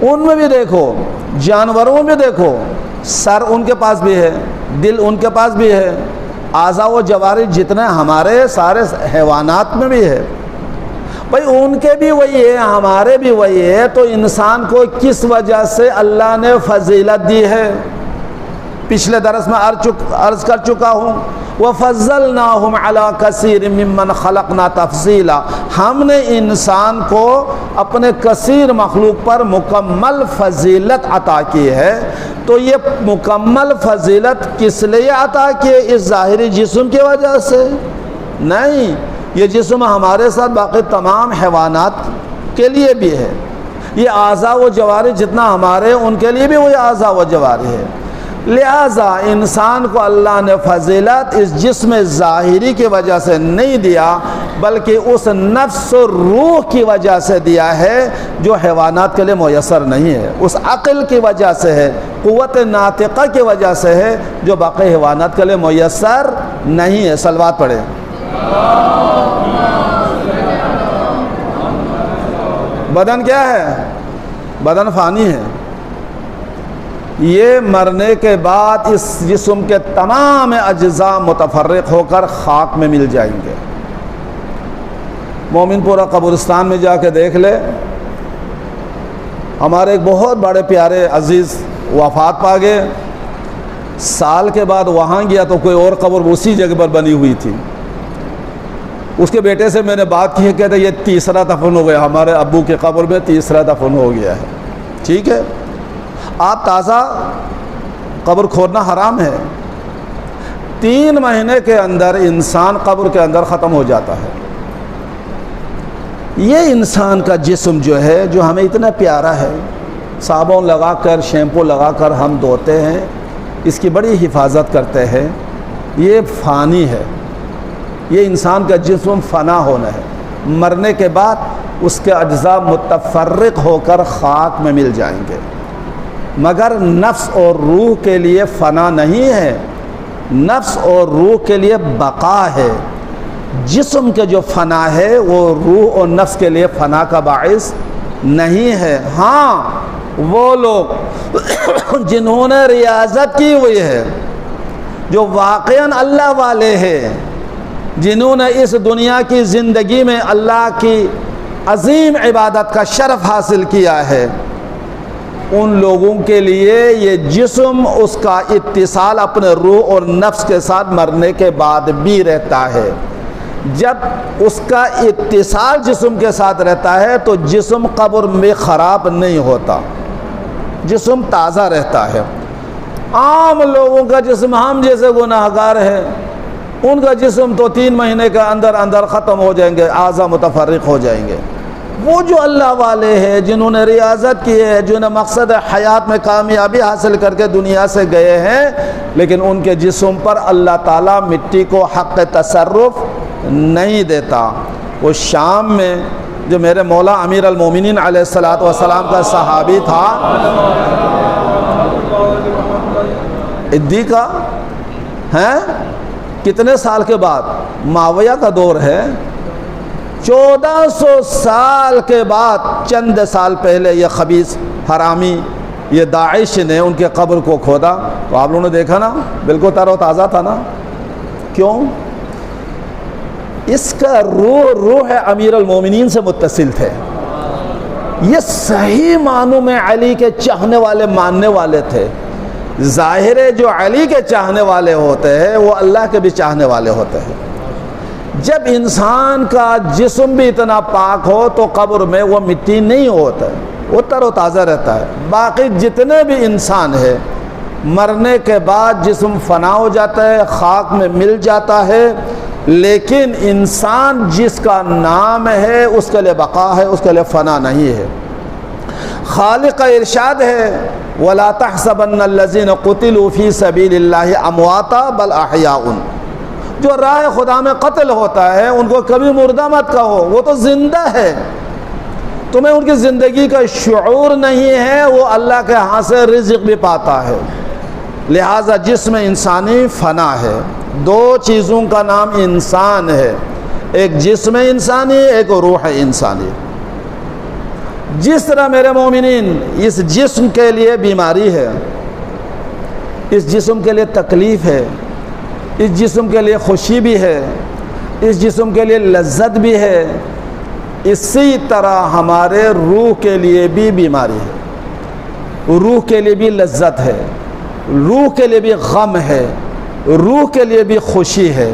ان میں بھی دیکھو، جانوروں میں دیکھو، سر ان کے پاس بھی ہے، دل ان کے پاس بھی ہے، اعضاء و جوارح جتنے ہمارے سارے حیوانات میں بھی ہے۔ بھائی ان کے بھی وہی ہے، ہمارے بھی وہی ہے، تو انسان کو کس وجہ سے اللہ نے فضیلت دی ہے؟ پچھلے درس میں عرض کر چکا ہوں، وَفَضَّلْنَاهُمْ عَلَىٰ كَثِيرٍ مِّمَّنْ خَلَقْنَا تَفْضِيلًا، ہم نے انسان کو اپنے کثیر مخلوق پر مکمل فضیلت عطا کی ہے۔ تو یہ مکمل فضیلت کس لیے عطا کی ہے؟ اس ظاہری جسم کی وجہ سے نہیں، یہ جسم ہمارے ساتھ باقی تمام حیوانات کے لیے بھی ہے۔ یہ اعضاء و جوارح جتنا ہمارے ان کے لیے بھی وہی اعضاء و جوارح ہے۔ لہٰذا انسان کو اللہ نے فضیلت اس جسم ظاہری کی وجہ سے نہیں دیا، بلکہ اس نفس و روح کی وجہ سے دیا ہے جو حیوانات کے لیے میسر نہیں ہے، اس عقل کی وجہ سے ہے، قوت ناطقہ کی وجہ سے ہے جو باقی حیوانات کے لیے میسر نہیں ہے۔ صلوات پڑھیں۔ بدن کیا ہے؟ بدن فانی ہے، یہ مرنے کے بعد اس جسم کے تمام اجزاء متفرق ہو کر خاک میں مل جائیں گے۔ مومن پورہ قبرستان میں جا کے دیکھ لے، ہمارے ایک بہت بڑے پیارے عزیز وفات پا گئے، سال کے بعد وہاں گیا تو کوئی اور قبر اسی جگہ پر بنی ہوئی تھی۔ اس کے بیٹے سے میں نے بات کی ہے، کہتے یہ تیسرا دفن ہو گیا، ہمارے ابو کے قبر میں تیسرا دفن ہو گیا ہے۔ ٹھیک ہے، آپ تازہ قبر کھودنا حرام ہے۔ 3 مہینے کے اندر انسان قبر کے اندر ختم ہو جاتا ہے۔ یہ انسان کا جسم جو ہے، جو ہمیں اتنا پیارا ہے، صابن لگا کر شیمپو لگا کر ہم دھوتے ہیں، اس کی بڑی حفاظت کرتے ہیں، یہ فانی ہے۔ یہ انسان کا جسم فنا ہونا ہے، مرنے کے بعد اس کے اجزاء متفرق ہو کر خاک میں مل جائیں گے، مگر نفس اور روح کے لیے فنا نہیں ہے، نفس اور روح کے لیے بقا ہے۔ جسم کے جو فنا ہے وہ روح اور نفس کے لیے فنا کا باعث نہیں ہے۔ ہاں، وہ لوگ جنہوں نے ریاضت کی ہوئی ہے، جو واقعاً اللہ والے ہیں، جنہوں نے اس دنیا کی زندگی میں اللہ کی عظیم عبادت کا شرف حاصل کیا ہے، ان لوگوں کے لیے یہ جسم اس کا اتصال اپنے روح اور نفس کے ساتھ مرنے کے بعد بھی رہتا ہے۔ جب اس کا اتصال جسم کے ساتھ رہتا ہے تو جسم قبر میں خراب نہیں ہوتا، جسم تازہ رہتا ہے۔ عام لوگوں کا جسم، ہم جیسے گناہگار ہیں، ان کا جسم تو 3 مہینے کے اندر اندر ختم ہو جائیں گے، اعضاء متفرق ہو جائیں گے۔ وہ جو اللہ والے ہیں، جنہوں نے ریاضت کی ہے، جنہوں نے مقصد حیات میں کامیابی حاصل کر کے دنیا سے گئے ہیں، لیکن ان کے جسم پر اللہ تعالیٰ مٹی کو حق تصرف نہیں دیتا۔ وہ شام میں جو میرے مولا امیر المومنین علیہ الصلوۃ والسلام کا صحابی تھا، ادی کا ہے، کتنے سال کے بعد؟ معاویہ کا دور ہے، 1400 سال کے بعد، چند سال پہلے یہ خبیث حرامی، یہ داعش نے ان کے قبر کو کھودا، تو آپ لوگوں نے دیکھا نا، بالکل تر و تازہ تھا نا۔ کیوں؟ اس کا روح امیر المومنین سے متصل تھے، یہ صحیح معنوں میں علی کے چاہنے والے، ماننے والے تھے۔ ظاہر ہے جو علی کے چاہنے والے ہوتے ہیں وہ اللہ کے بھی چاہنے والے ہوتے ہیں۔ جب انسان کا جسم بھی اتنا پاک ہو تو قبر میں وہ مٹی نہیں ہوتا، وہ تر و تازہ رہتا ہے۔ باقی جتنے بھی انسان ہیں، مرنے کے بعد جسم فنا ہو جاتا ہے، خاک میں مل جاتا ہے، لیکن انسان جس کا نام ہے اس کے لیے بقا ہے، اس کے لیے فنا نہیں ہے۔ خالق کا ارشاد ہے، وَلَا تَحْسَبَنَّ الَّذِينَ قُتِلُوا فِي سَبِيلِ اللَّهِ أَمْوَاتًا بَلْ أَحْيَاءٌ، جو راہ خدا میں قتل ہوتا ہے ان کو کبھی مردہ مت کہو، وہ تو زندہ ہے۔ تمہیں ان کی زندگی کا شعور نہیں ہے، وہ اللہ کے ہاں سے رزق بھی پاتا ہے۔ لہٰذا جسم انسانی فنا ہے۔ 2 چیزوں کا نام انسان ہے، ایک جسم انسانی، ایک روح انسانی۔ جس طرح میرے مومنین اس جسم کے لیے بیماری ہے، اس جسم کے لیے تکلیف ہے، اس جسم کے لیے خوشی بھی ہے، اس جسم کے لیے لذت بھی ہے، اسی طرح ہمارے روح کے لیے بھی بیماری ہے، روح کے لیے بھی لذت ہے، روح کے لیے بھی غم ہے، روح کے لیے بھی خوشی ہے،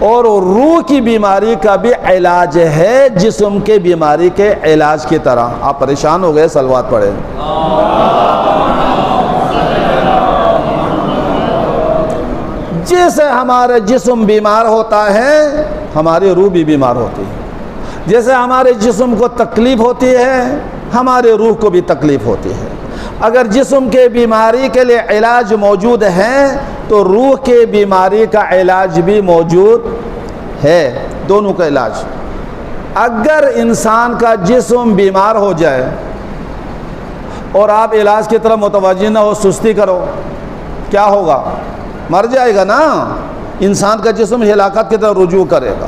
اور روح کی بیماری کا بھی علاج ہے جسم کے بیماری کے علاج کی طرح۔ آپ پریشان ہو گئے، صلوات پڑھیں۔ جیسے ہمارے جسم بیمار ہوتا ہے ہماری روح بھی بیمار ہوتی ہے، جیسے ہمارے جسم کو تکلیف ہوتی ہے ہمارے روح کو بھی تکلیف ہوتی ہے۔ اگر جسم کے بیماری کے لیے علاج موجود ہے تو روح کے بیماری کا علاج بھی موجود ہے، دونوں کا علاج۔ اگر انسان کا جسم بیمار ہو جائے اور آپ علاج کی طرف متوجہ نہ ہو، سستی کرو، کیا ہوگا؟ مر جائے گا نا۔ انسان کا جسم ہلاکت کی طرف رجوع کرے گا۔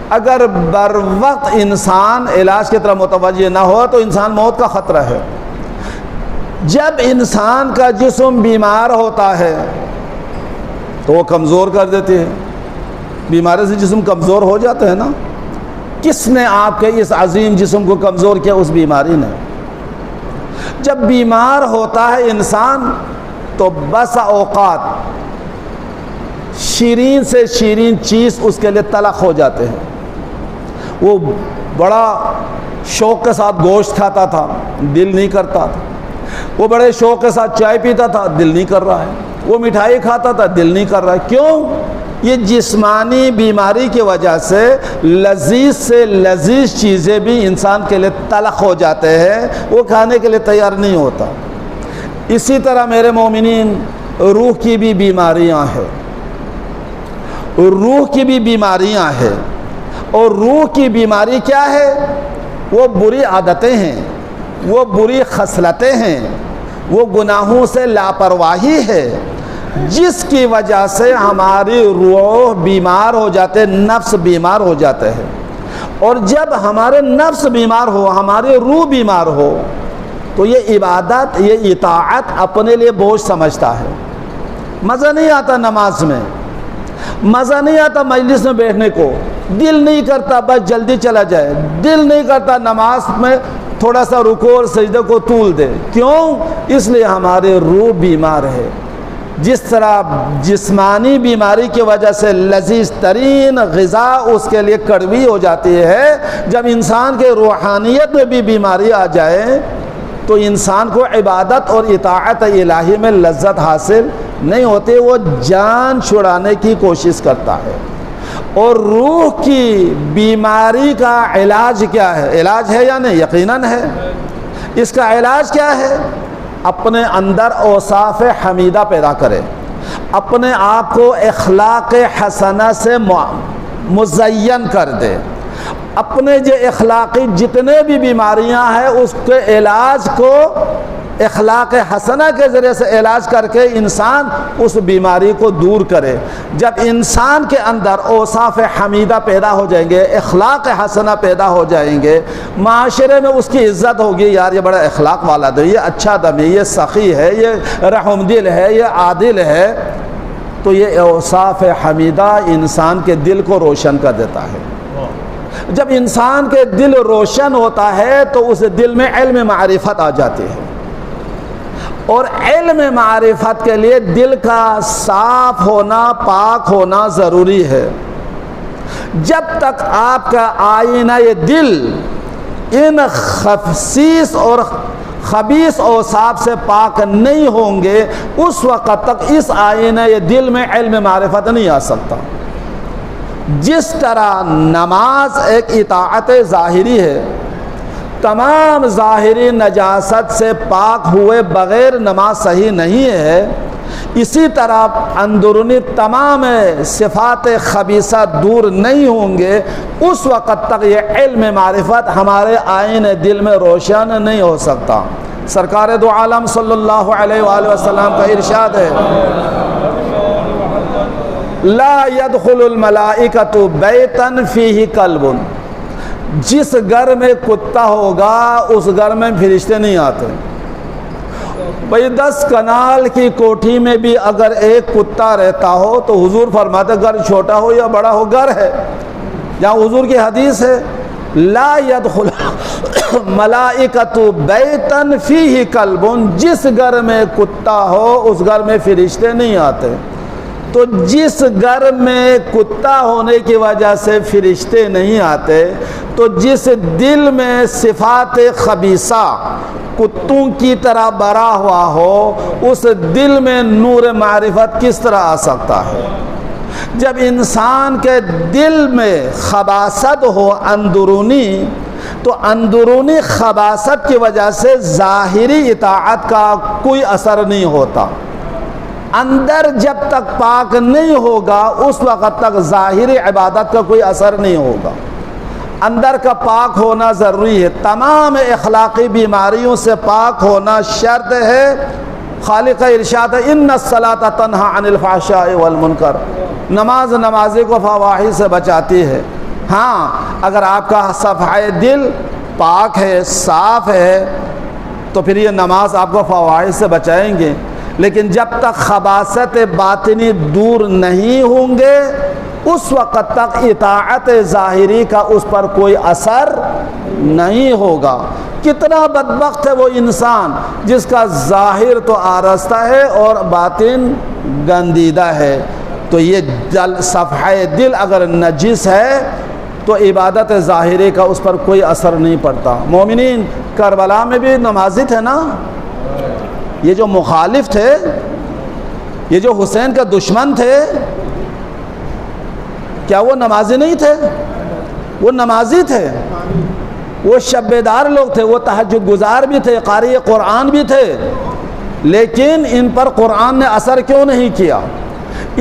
اگر بر وقت انسان علاج کی طرف متوجہ نہ ہو تو انسان موت کا خطرہ ہے۔ جب انسان کا جسم بیمار ہوتا ہے تو وہ کمزور کر دیتے ہیں، بیماری سے جسم کمزور ہو جاتا ہے نا۔ کس نے آپ کے اس عظیم جسم کو کمزور کیا؟ اس بیماری نے۔ جب بیمار ہوتا ہے انسان تو بس اوقات شیرین سے شیرین چیز اس کے لیے تلخ ہو جاتے ہیں۔ وہ بڑا شوق کے ساتھ گوشت کھاتا تھا، دل نہیں کرتا تھا۔ وہ بڑے شوق کے ساتھ چائے پیتا تھا، دل نہیں کر رہا ہے۔ وہ مٹھائی کھاتا تھا، دل نہیں کر رہا ہے۔ کیوں؟ یہ جسمانی بیماری کی وجہ سے لذیذ سے لذیذ چیزیں بھی انسان کے لیے تلخ ہو جاتے ہیں، وہ کھانے کے لیے تیار نہیں ہوتا۔ اسی طرح میرے مومنین، روح کی بھی بیماریاں ہیں، روح کی بھی بیماریاں ہیں۔ اور روح کی بیماری کیا ہے؟ وہ بری عادتیں ہیں، وہ بری خصلتیں ہیں، وہ گناہوں سے لاپرواہی ہے، جس کی وجہ سے ہماری روح بیمار ہو جاتے، نفس بیمار ہو جاتے ہیں۔ اور جب ہمارے نفس بیمار ہو، ہماری روح بیمار ہو، تو یہ عبادت، یہ اطاعت اپنے لیے بوجھ سمجھتا ہے۔ مزہ نہیں آتا نماز میں، مزہ نہیں آتا مجلس میں بیٹھنے کو، دل نہیں کرتا بس جلدی چلا جائے، دل نہیں کرتا نماز میں تھوڑا سا رکوع اور سجدے کو طول دے۔ کیوں؟ اس لیے ہمارے روح بیمار ہے۔ جس طرح جسمانی بیماری کی وجہ سے لذیذ ترین غذا اس کے لیے کڑوی ہو جاتی ہے، جب انسان کے روحانیت میں بھی بیماری آ جائے تو انسان کو عبادت اور اطاعت الہی میں لذت حاصل نہیں ہوتی، وہ جان چھڑانے کی کوشش کرتا ہے۔ اور روح کی بیماری کا علاج کیا ہے؟ علاج ہے یا نہیں؟ یقیناً ہے۔ اس کا علاج کیا ہے؟ اپنے اندر اوصاف حمیدہ پیدا کرے، اپنے آپ کو اخلاق حسنہ سے مزین کر دے، اپنے جو اخلاقی جتنے بھی بیماریاں ہیں اس کے علاج کو اخلاق حسنہ کے ذریعے سے علاج کر کے انسان اس بیماری کو دور کرے۔ جب انسان کے اندر اوصاف حمیدہ پیدا ہو جائیں گے، اخلاق حسنہ پیدا ہو جائیں گے، معاشرے میں اس کی عزت ہوگی، یار یہ بڑا اخلاق والا ہے، یہ اچھا دمی، یہ سخی ہے، یہ رحم دل ہے، یہ عادل ہے، تو یہ اوصاف حمیدہ انسان کے دل کو روشن کر دیتا ہے۔ جب انسان کے دل روشن ہوتا ہے تو اس دل میں علم معرفت آ جاتی ہے، اور علم معرفت کے لیے دل کا صاف ہونا، پاک ہونا ضروری ہے۔ جب تک آپ کا آئینہ یہ دل ان خفیس اور خبیث اوصاف سے پاک نہیں ہوں گے، اس وقت تک اس آئینہ یہ دل میں علم معرفت نہیں آ سکتا۔ جس طرح نماز ایک اطاعت ظاہری ہے، تمام ظاہری نجاست سے پاک ہوئے بغیر نماز صحیح نہیں ہے، اسی طرح اندرونی تمام صفات خبیثہ دور نہیں ہوں گے، اس وقت تک یہ علم معرفت ہمارے آئین دل میں روشن نہیں ہو سکتا۔ سرکار دو عالم صلی اللہ علیہ وآلہ وسلم کا ارشاد ہے، لا يدخل الملائکۃ بیتا فیہ کلب، جس گھر میں کتا ہوگا اس گھر میں فرشتے نہیں آتے۔ بھئی 10 کنال کی کوٹھی میں بھی اگر ایک کتا رہتا ہو تو حضور فرماتے گھر چھوٹا ہو یا بڑا ہو گھر ہے۔ یہاں حضور کی حدیث ہے، لا يدخل ملائکۃ بیتا فیہ کلب، جس گھر میں کتا ہو اس گھر میں فرشتے نہیں آتے۔ تو جس گھر میں کتا ہونے کی وجہ سے فرشتے نہیں آتے، تو جس دل میں صفات خبیثہ کتوں کی طرح بھرا ہوا ہو، اس دل میں نور معرفت کس طرح آ سکتا ہے؟ جب انسان کے دل میں خباثت ہو اندرونی، تو اندرونی خباثت کی وجہ سے ظاہری اطاعت کا کوئی اثر نہیں ہوتا۔ اندر جب تک پاک نہیں ہوگا اس وقت تک ظاہری عبادت کا کوئی اثر نہیں ہوگا۔ اندر کا پاک ہونا ضروری ہے، تمام اخلاقی بیماریوں سے پاک ہونا شرط ہے۔ خالق کا ارشاد ہے ان الصلاۃ تنہی عن الفحشاء والمنکر، نماز نمازی کو فواحش سے بچاتی ہے۔ ہاں، اگر آپ کا صفحہ دل پاک ہے، صاف ہے، تو پھر یہ نماز آپ کو فواحش سے بچائیں گے، لیکن جب تک خباثت باطنی دور نہیں ہوں گے اس وقت تک اطاعت ظاہری کا اس پر کوئی اثر نہیں ہوگا۔ کتنا بدبخت ہے وہ انسان جس کا ظاہر تو آراستہ ہے اور باطن گندیدہ ہے۔ تو یہ صفحہ دل اگر نجس ہے تو عبادت ظاہری کا اس پر کوئی اثر نہیں پڑتا۔ مومنین کربلا میں بھی نمازی تھے نا، یہ جو مخالف تھے، یہ جو حسین کا دشمن تھے، کیا وہ نمازی نہیں تھے؟ وہ نمازی تھے، وہ شب بیدار لوگ تھے، وہ تہجد گزار بھی تھے، قاری قرآن بھی تھے، لیکن ان پر قرآن نے اثر کیوں نہیں کیا؟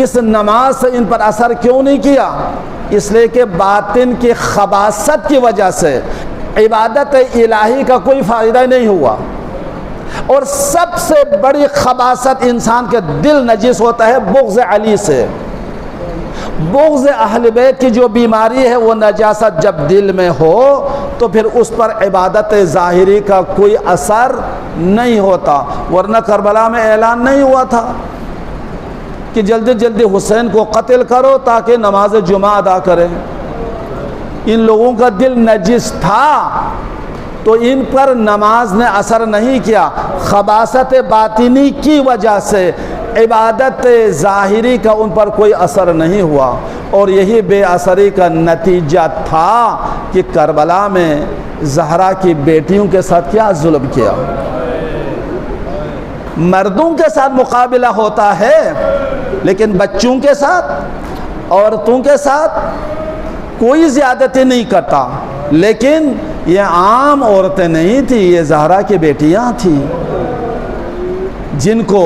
اس نماز سے ان پر اثر کیوں نہیں کیا؟ اس لیے کہ باطن کی خباثت کی وجہ سے عبادت الہی کا کوئی فائدہ نہیں ہوا۔ اور سب سے بڑی خباثت انسان کے دل نجس ہوتا ہے بغض علی سے۔ بغض اہل بیت کی جو بیماری ہے وہ نجاست جب دل میں ہو تو پھر اس پر عبادت ظاہری کا کوئی اثر نہیں ہوتا۔ ورنہ کربلا میں اعلان نہیں ہوا تھا کہ جلدی جلدی حسین کو قتل کرو تاکہ نماز جمعہ ادا کریں؟ ان لوگوں کا دل نجس تھا تو ان پر نماز نے اثر نہیں کیا۔ خباثت باطنی کی وجہ سے عبادت ظاہری کا ان پر کوئی اثر نہیں ہوا، اور یہی بے اثری کا نتیجہ تھا کہ کربلا میں زہرا کی بیٹیوں کے ساتھ کیا ظلم کیا۔ مردوں کے ساتھ مقابلہ ہوتا ہے لیکن بچوں کے ساتھ، عورتوں کے ساتھ کوئی زیادتی نہیں کرتا۔ لیکن یہ عام عورتیں نہیں تھیں، یہ زہرا کی بیٹیاں تھیں جن کو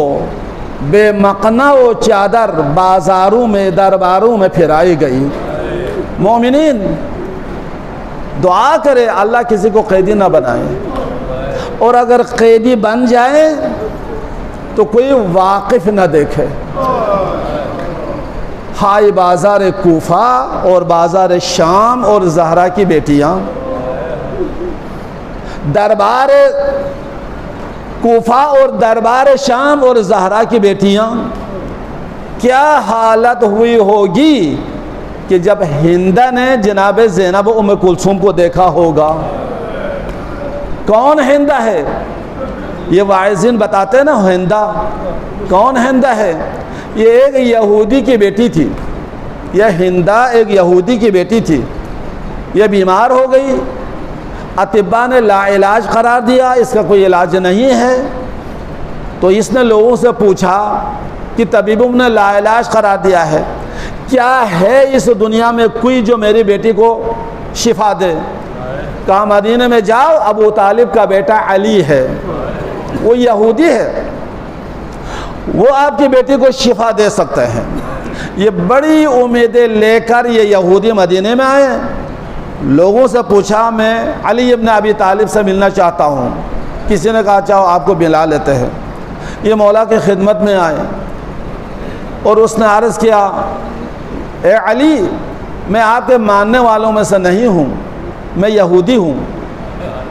بے مقنع و چادر بازاروں میں درباروں میں پھرائی گئی۔ مومنین دعا کرے اللہ کسی کو قیدی نہ بنائے، اور اگر قیدی بن جائے تو کوئی واقف نہ دیکھے۔ ہائی بازار کوفہ اور بازار شام اور زہرا کی بیٹیاں، دربار کوفہ اور دربار شام اور زہرا کی بیٹیاں، کیا حالت ہوئی ہوگی کہ جب ہندہ نے جناب زینب ام کلثوم کو دیکھا ہوگا۔ کون ہندہ ہے؟ یہ واعظین بتاتے نا ہندہ کون ہندہ ہے؟ یہ ایک یہودی کی بیٹی تھی، یہ ہندہ ایک یہودی کی بیٹی تھی، یہ بیمار ہو گئی، اطباء نے لا علاج قرار دیا، اس کا کوئی علاج نہیں ہے۔ تو اس نے لوگوں سے پوچھا کہ طبیبوں نے لا علاج قرار دیا ہے، کیا ہے اس دنیا میں کوئی جو میری بیٹی کو شفا دے؟ کہا مدینے میں جاؤ، ابو طالب کا بیٹا علی ہے، وہ یہودی ہے، وہ آپ کی بیٹی کو شفا دے سکتے ہیں۔ یہ بڑی امیدیں لے کر یہ یہودی مدینے میں آئے، لوگوں سے پوچھا میں علی ابن ابی طالب سے ملنا چاہتا ہوں، کسی نے کہا چاہو آپ کو ملا لیتے ہیں۔ یہ مولا کی خدمت میں آئے اور اس نے عرض کیا اے علی، میں آپ کے ماننے والوں میں سے نہیں ہوں، میں یہودی ہوں،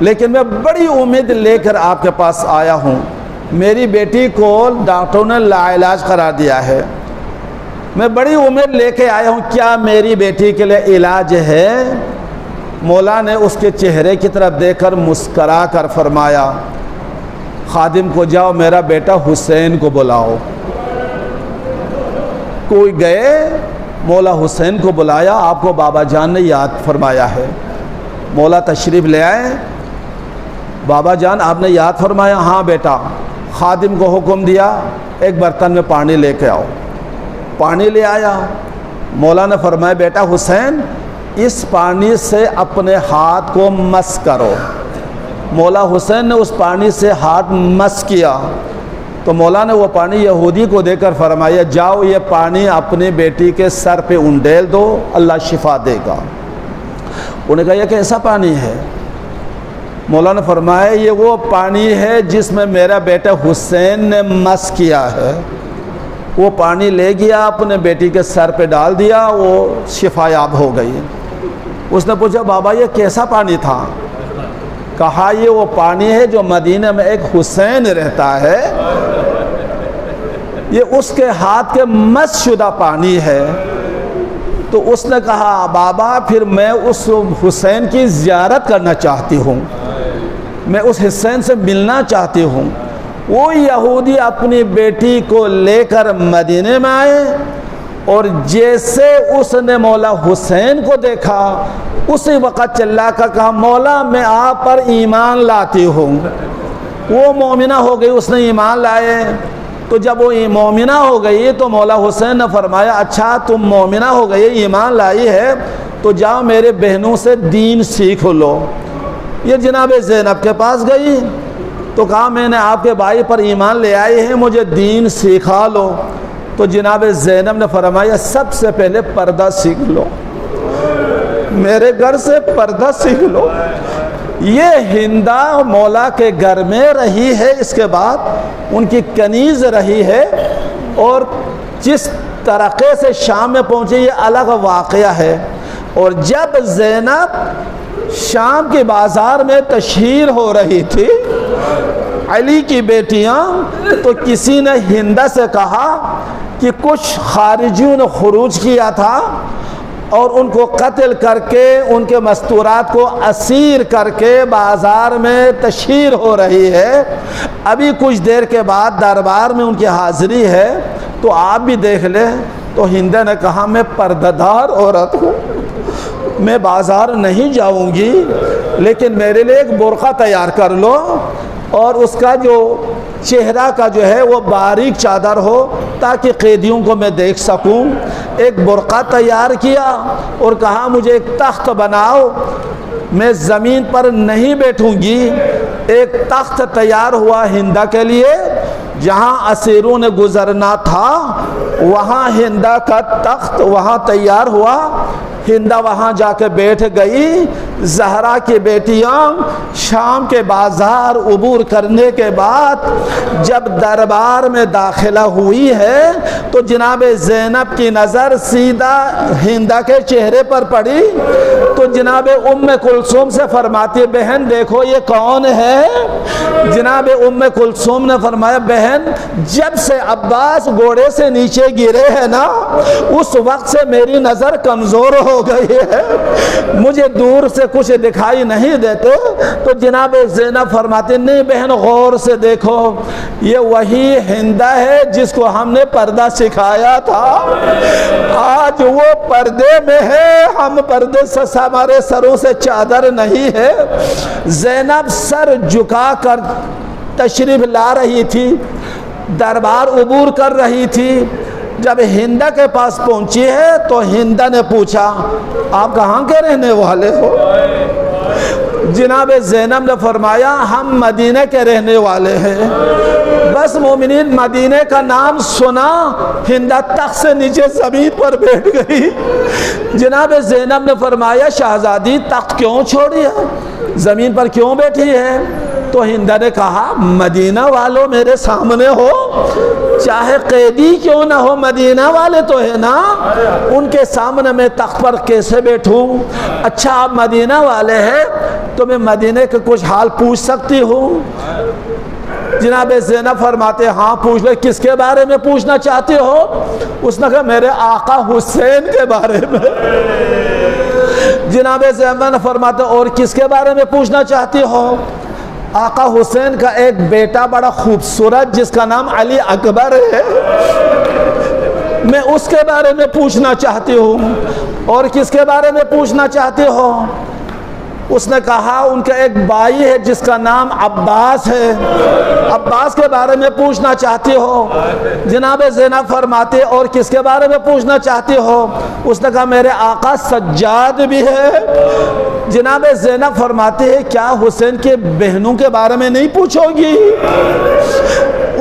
لیکن میں بڑی امید لے کر آپ کے پاس آیا ہوں، میری بیٹی کو ڈاکٹروں نے لا علاج قرار دیا ہے، میں بڑی امید لے کے آیا ہوں، کیا میری بیٹی کے لیے علاج ہے؟ مولا نے اس کے چہرے کی طرف دیکھ کر مسکرا کر فرمایا خادم کو جاؤ میرا بیٹا حسین کو بلاؤ۔ کوئی گئے مولا حسین کو بلایا، آپ کو بابا جان نے یاد فرمایا ہے۔ مولا تشریف لے آئے، بابا جان آپ نے یاد فرمایا؟ ہاں بیٹا۔ خادم کو حکم دیا ایک برتن میں پانی لے کے آؤ، پانی لے آیا۔ مولا نے فرمایا بیٹا حسین اس پانی سے اپنے ہاتھ کو مس کرو۔ مولا حسین نے اس پانی سے ہاتھ مس کیا تو مولا نے وہ پانی یہودی کو دے کر فرمایا جاؤ یہ پانی اپنی بیٹی کے سر پہ انڈیل دو، اللہ شفا دے گا۔ انہوں نے کہا یہ کیسا پانی ہے؟ مولا نے فرمایا یہ وہ پانی ہے جس میں میرا بیٹا حسین نے مس کیا ہے۔ وہ پانی لے گیا اپنے بیٹی کے سر پہ ڈال دیا، وہ شفا یاب ہو گئی۔ اس نے پوچھا بابا یہ کیسا پانی تھا؟ کہا یہ وہ پانی ہے جو مدینہ میں ایک حسین رہتا ہے، یہ اس کے ہاتھ کے مس شدہ پانی ہے۔ تو اس نے کہا بابا پھر میں اس حسین کی زیارت کرنا چاہتی ہوں، میں اس حسین سے ملنا چاہتی ہوں۔ وہ یہودی اپنی بیٹی کو لے کر مدینے میں آئے اور جیسے اس نے مولا حسین کو دیکھا اسی وقت چلا کر کہا مولا میں آپ پر ایمان لاتی ہوں۔ وہ مومنہ ہو گئی، اس نے ایمان لائے۔ تو جب وہ مومنہ ہو گئی تو مولا حسین نے فرمایا اچھا تم مومنہ ہو گئی، ایمان لائی ہے تو جاؤ میرے بہنوں سے دین سیکھ لو۔ یہ جناب زینب کے پاس گئی تو کہا میں نے آپ کے بھائی پر ایمان لے آئی ہے، مجھے دین سکھا لو۔ تو جناب زینب نے فرمایا سب سے پہلے پردہ سیکھ لو، میرے گھر سے پردہ سیکھ لو۔ یہ ہندہ مولا کے گھر میں رہی ہے، اس کے بعد ان کی کنیز رہی ہے، اور جس طریقے سے شام میں پہنچی یہ الگ واقعہ ہے۔ اور جب زینب شام کے بازار میں تشہیر ہو رہی تھی علی کی بیٹیاں، تو کسی نے ہندہ سے کہا کہ کچھ خارجیوں نے خروج کیا تھا اور ان کو قتل کر کے ان کے مستورات کو اسیر کر کے بازار میں تشہیر ہو رہی ہے، ابھی کچھ دیر کے بعد دربار میں ان کی حاضری ہے تو آپ بھی دیکھ لیں۔ تو ہندہ نے کہا میں پردہ دار عورت ہوں، میں بازار نہیں جاؤں گی، لیکن میرے لیے ایک برقع تیار کر لو اور اس کا جو چہرہ کا جو ہے وہ باریک چادر ہو تاکہ قیدیوں کو میں دیکھ سکوں۔ ایک برقع تیار کیا اور کہا مجھے ایک تخت بناؤ، میں زمین پر نہیں بیٹھوں گی۔ ایک تخت تیار ہوا ہندہ کے لیے، جہاں اسیروں نے گزرنا تھا وہاں ہندہ کا تخت وہاں تیار ہوا۔ ہندہ وہاں جا کے بیٹھ گئی۔ زہرا کی بیٹیاں شام کے بازار عبور کرنے کے بعد جب دربار میں داخلہ ہوئی ہے تو جناب زینب کی نظر سیدھا ہندہ کے چہرے پر پڑی تو جناب ام کلثوم سے فرماتی بہن دیکھو یہ کون ہے؟ جناب ام کلثوم نے فرمایا بہن جب سے عباس گھوڑے سے نیچے گرے ہیں نا اس وقت سے میری نظر کمزور ہو گئی ہے، مجھے دور سے کچھ دکھائی نہیں دیتے۔ تو جناب زینب فرماتے نہیں بہن غور سے دیکھو یہ وہی ہندہ ہے جس کو ہم نے پردہ سکھایا تھا، آج وہ پردے میں ہے، ہم پردے سے ہمارے سروں سے چادر نہیں ہے۔ زینب سر جھکا کر تشریف لا رہی تھی، دربار عبور کر رہی تھی۔ جب ہندہ کے پاس پہنچی ہے تو ہندہ نے پوچھا آپ کہاں کے رہنے والے ہو؟ جناب زینب نے فرمایا ہم مدینہ کے رہنے والے ہیں۔ بس مومنین مدینہ کا نام سنا ہندہ تخت سے نیچے زمین پر بیٹھ گئی۔ جناب زینب نے فرمایا شہزادی تخت کیوں چھوڑی ہے، زمین پر کیوں بیٹھی ہے؟ تو ہندہ نے کہا مدینہ والوں میرے سامنے ہو، چاہے قیدی کیوں نہ ہو مدینہ والے تو ہے نا، ان کے سامنے میں تخت پر کیسے بیٹھوں؟ اچھا آپ مدینہ والے ہیں تو میں مدینہ کے کچھ حال پوچھ سکتی ہوں؟ جناب زینب فرماتے ہاں پوچھ لے، کس کے بارے میں پوچھنا چاہتے ہو؟ اس نے کہا میرے آقا حسین کے بارے میں۔ جناب زینب نے فرماتے اور کس کے بارے میں پوچھنا چاہتی ہو؟ آقا حسین کا ایک بیٹا بڑا خوبصورت جس کا نام علی اکبر ہے، میں اس کے بارے میں پوچھنا چاہتی ہوں۔ اور کس کے بارے میں پوچھنا چاہتے ہو؟ اس نے کہا ان کا ایک بھائی ہے جس کا نام عباس ہے، عباس کے بارے میں پوچھنا چاہتی ہو؟ جناب زینب فرماتے اور کس کے بارے میں پوچھنا چاہتی ہو؟ اس نے کہا میرے آقا سجاد بھی ہے۔ جناب زینب فرماتے ہیں کیا حسین کے بہنوں کے بارے میں نہیں پوچھو گی؟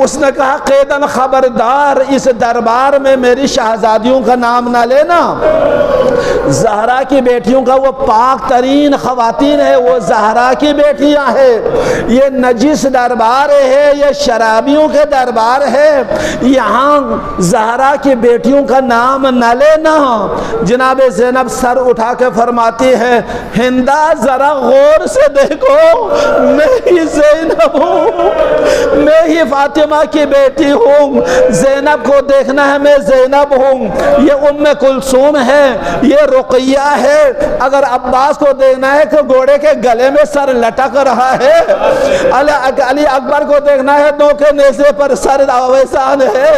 اس نے کہا قیدن خبردار اس دربار میں میری شہزادیوں کا نام نہ لینا۔ زہرا کی بیٹیوں کا وہ پاک ترین خواتین ہے، وہ زہرا کی بیٹیاں ہیں۔ یہ نجس دربار ہے، یہ شرابیوں کے دربار ہے، یہاں زہرا کی بیٹیوں کا نام نہ لینا۔ جناب زینب سر اٹھا کے فرماتی ہے ہندا ذرا غور سے دیکھو، میں ہی زینب ہوں، میں ہی فاطمہ کی بیٹی ہوں۔ زینب کو دیکھنا ہے، میں زینب ہوں۔ یہ ام کلثوم ہے، یہ رقیہ ہے۔ اگر عباس کو دیکھنا ہے کہ گھوڑے کے گلے میں سر لٹک رہا ہے، علی اکبر کو دیکھنا ہے دو کے نیزے پر سر آویزان ہے،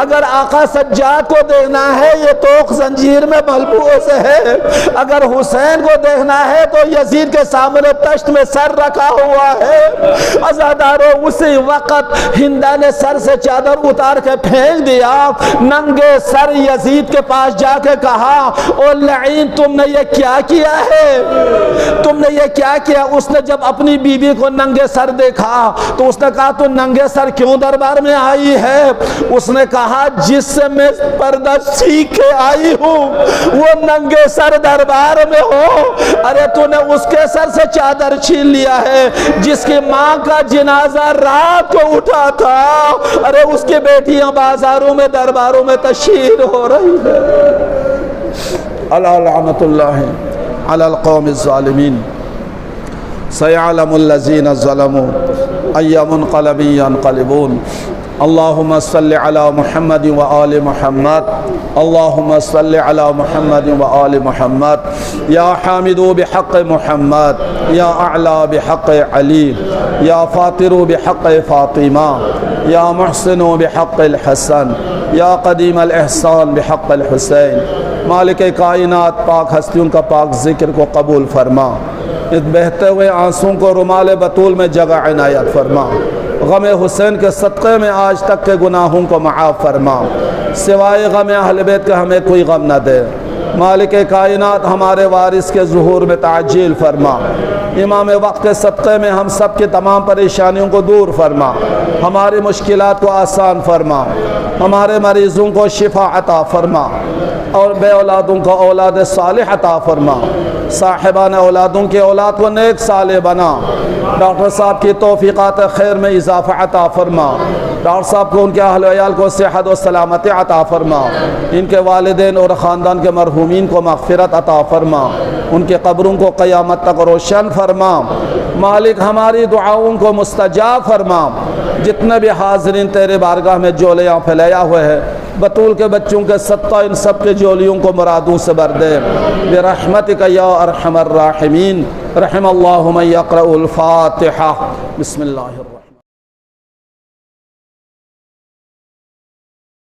اگر آقا سجاد کو دیکھنا ہے یہ توق زنجیر میں ملبوس ہے، اگر حسین کو دیکھنا ہے تو یزید کے سامنے تشت میں سر رکھا ہوا ہے۔ عزاداروں اسی وقت ہندا نے سر سے چادر اتار کے پھینک دیا، ننگے سر یزید کے پاس جا کے کہا او لعین تم نے یہ کیا کیا ہے، تم نے یہ کیا کیا؟ اس نے جب اپنی بیوی کو ننگے سر دیکھا تو اس نے کہا تو ننگے سر کیوں دربار میں آئی ہے؟ اس نے کہا جس سے میں پردہ سیکھ کے آئی ہوں وہ ننگے سر دربار میں ہو۔ ارے تو نے اس کے سر سے چادر چھین لیا ہے جس کی ماں کا جنازہ رات کو اٹھا تھا، ارے اس کی بیٹیاں بازاروں میں درباروں میں تشہیر ہو رہی ہے۔ لعنت اللہ علی القوم الظالمین سیعلم الذین ظلموا ای منقلب ینقلبون۔ اللہم صلی علی محمد و آل محمد، اللہم صلی علی محمد و آل محمد، یا حامد بحق محمد، یا اعلی بحق علی، یا فاطر بحق فاطمہ، یا محسن بحق الحسن، یا قدیم الاحسان بحق الحسین۔ مالک کائنات پاک ہستیوں کا پاک ذکر کو قبول فرما، اس بہتے ہوئے آنسوں کو رومال بطول میں جگہ عنایت فرما، غم حسین کے صدقے میں آج تک کے گناہوں کو معاف فرما، سوائے غم اہل بیت کے ہمیں کوئی غم نہ دے۔ مالک کائنات ہمارے وارث کے ظہور میں تعجیل فرما، امام وقت کے صدقے میں ہم سب کی تمام پریشانیوں کو دور فرما، ہماری مشکلات کو آسان فرما، ہمارے مریضوں کو شفا عطا فرما، اور بے اولادوں کو اولاد صالح عطا فرما، صاحبان اولادوں کی اولاد کو نیک صالح بنا، ڈاکٹر صاحب کی توفیقات خیر میں اضافہ عطا فرما، ڈاکٹر صاحب کو ان کے اہل و عیال کو صحت و سلامتی عطا فرما، ان کے والدین اور خاندان کے مرحومین کو مغفرت عطا فرما، ان کے قبروں کو قیامت تک روشن فرما۔ مالک ہماری دعاؤں کو مستجاب فرما، جتنے بھی حاضرین تیرے بارگاہ میں جولیاں پھیلایا ہوئے ہیں، بطول کے بچوں کے صدقہ ان سب کے جولیوں کو مرادوں سے بھر دے برحمتک یا ارحم الراحمین۔ رحم اللہ من یقرأ الفاتحہ۔ بسم اللہ الرحمن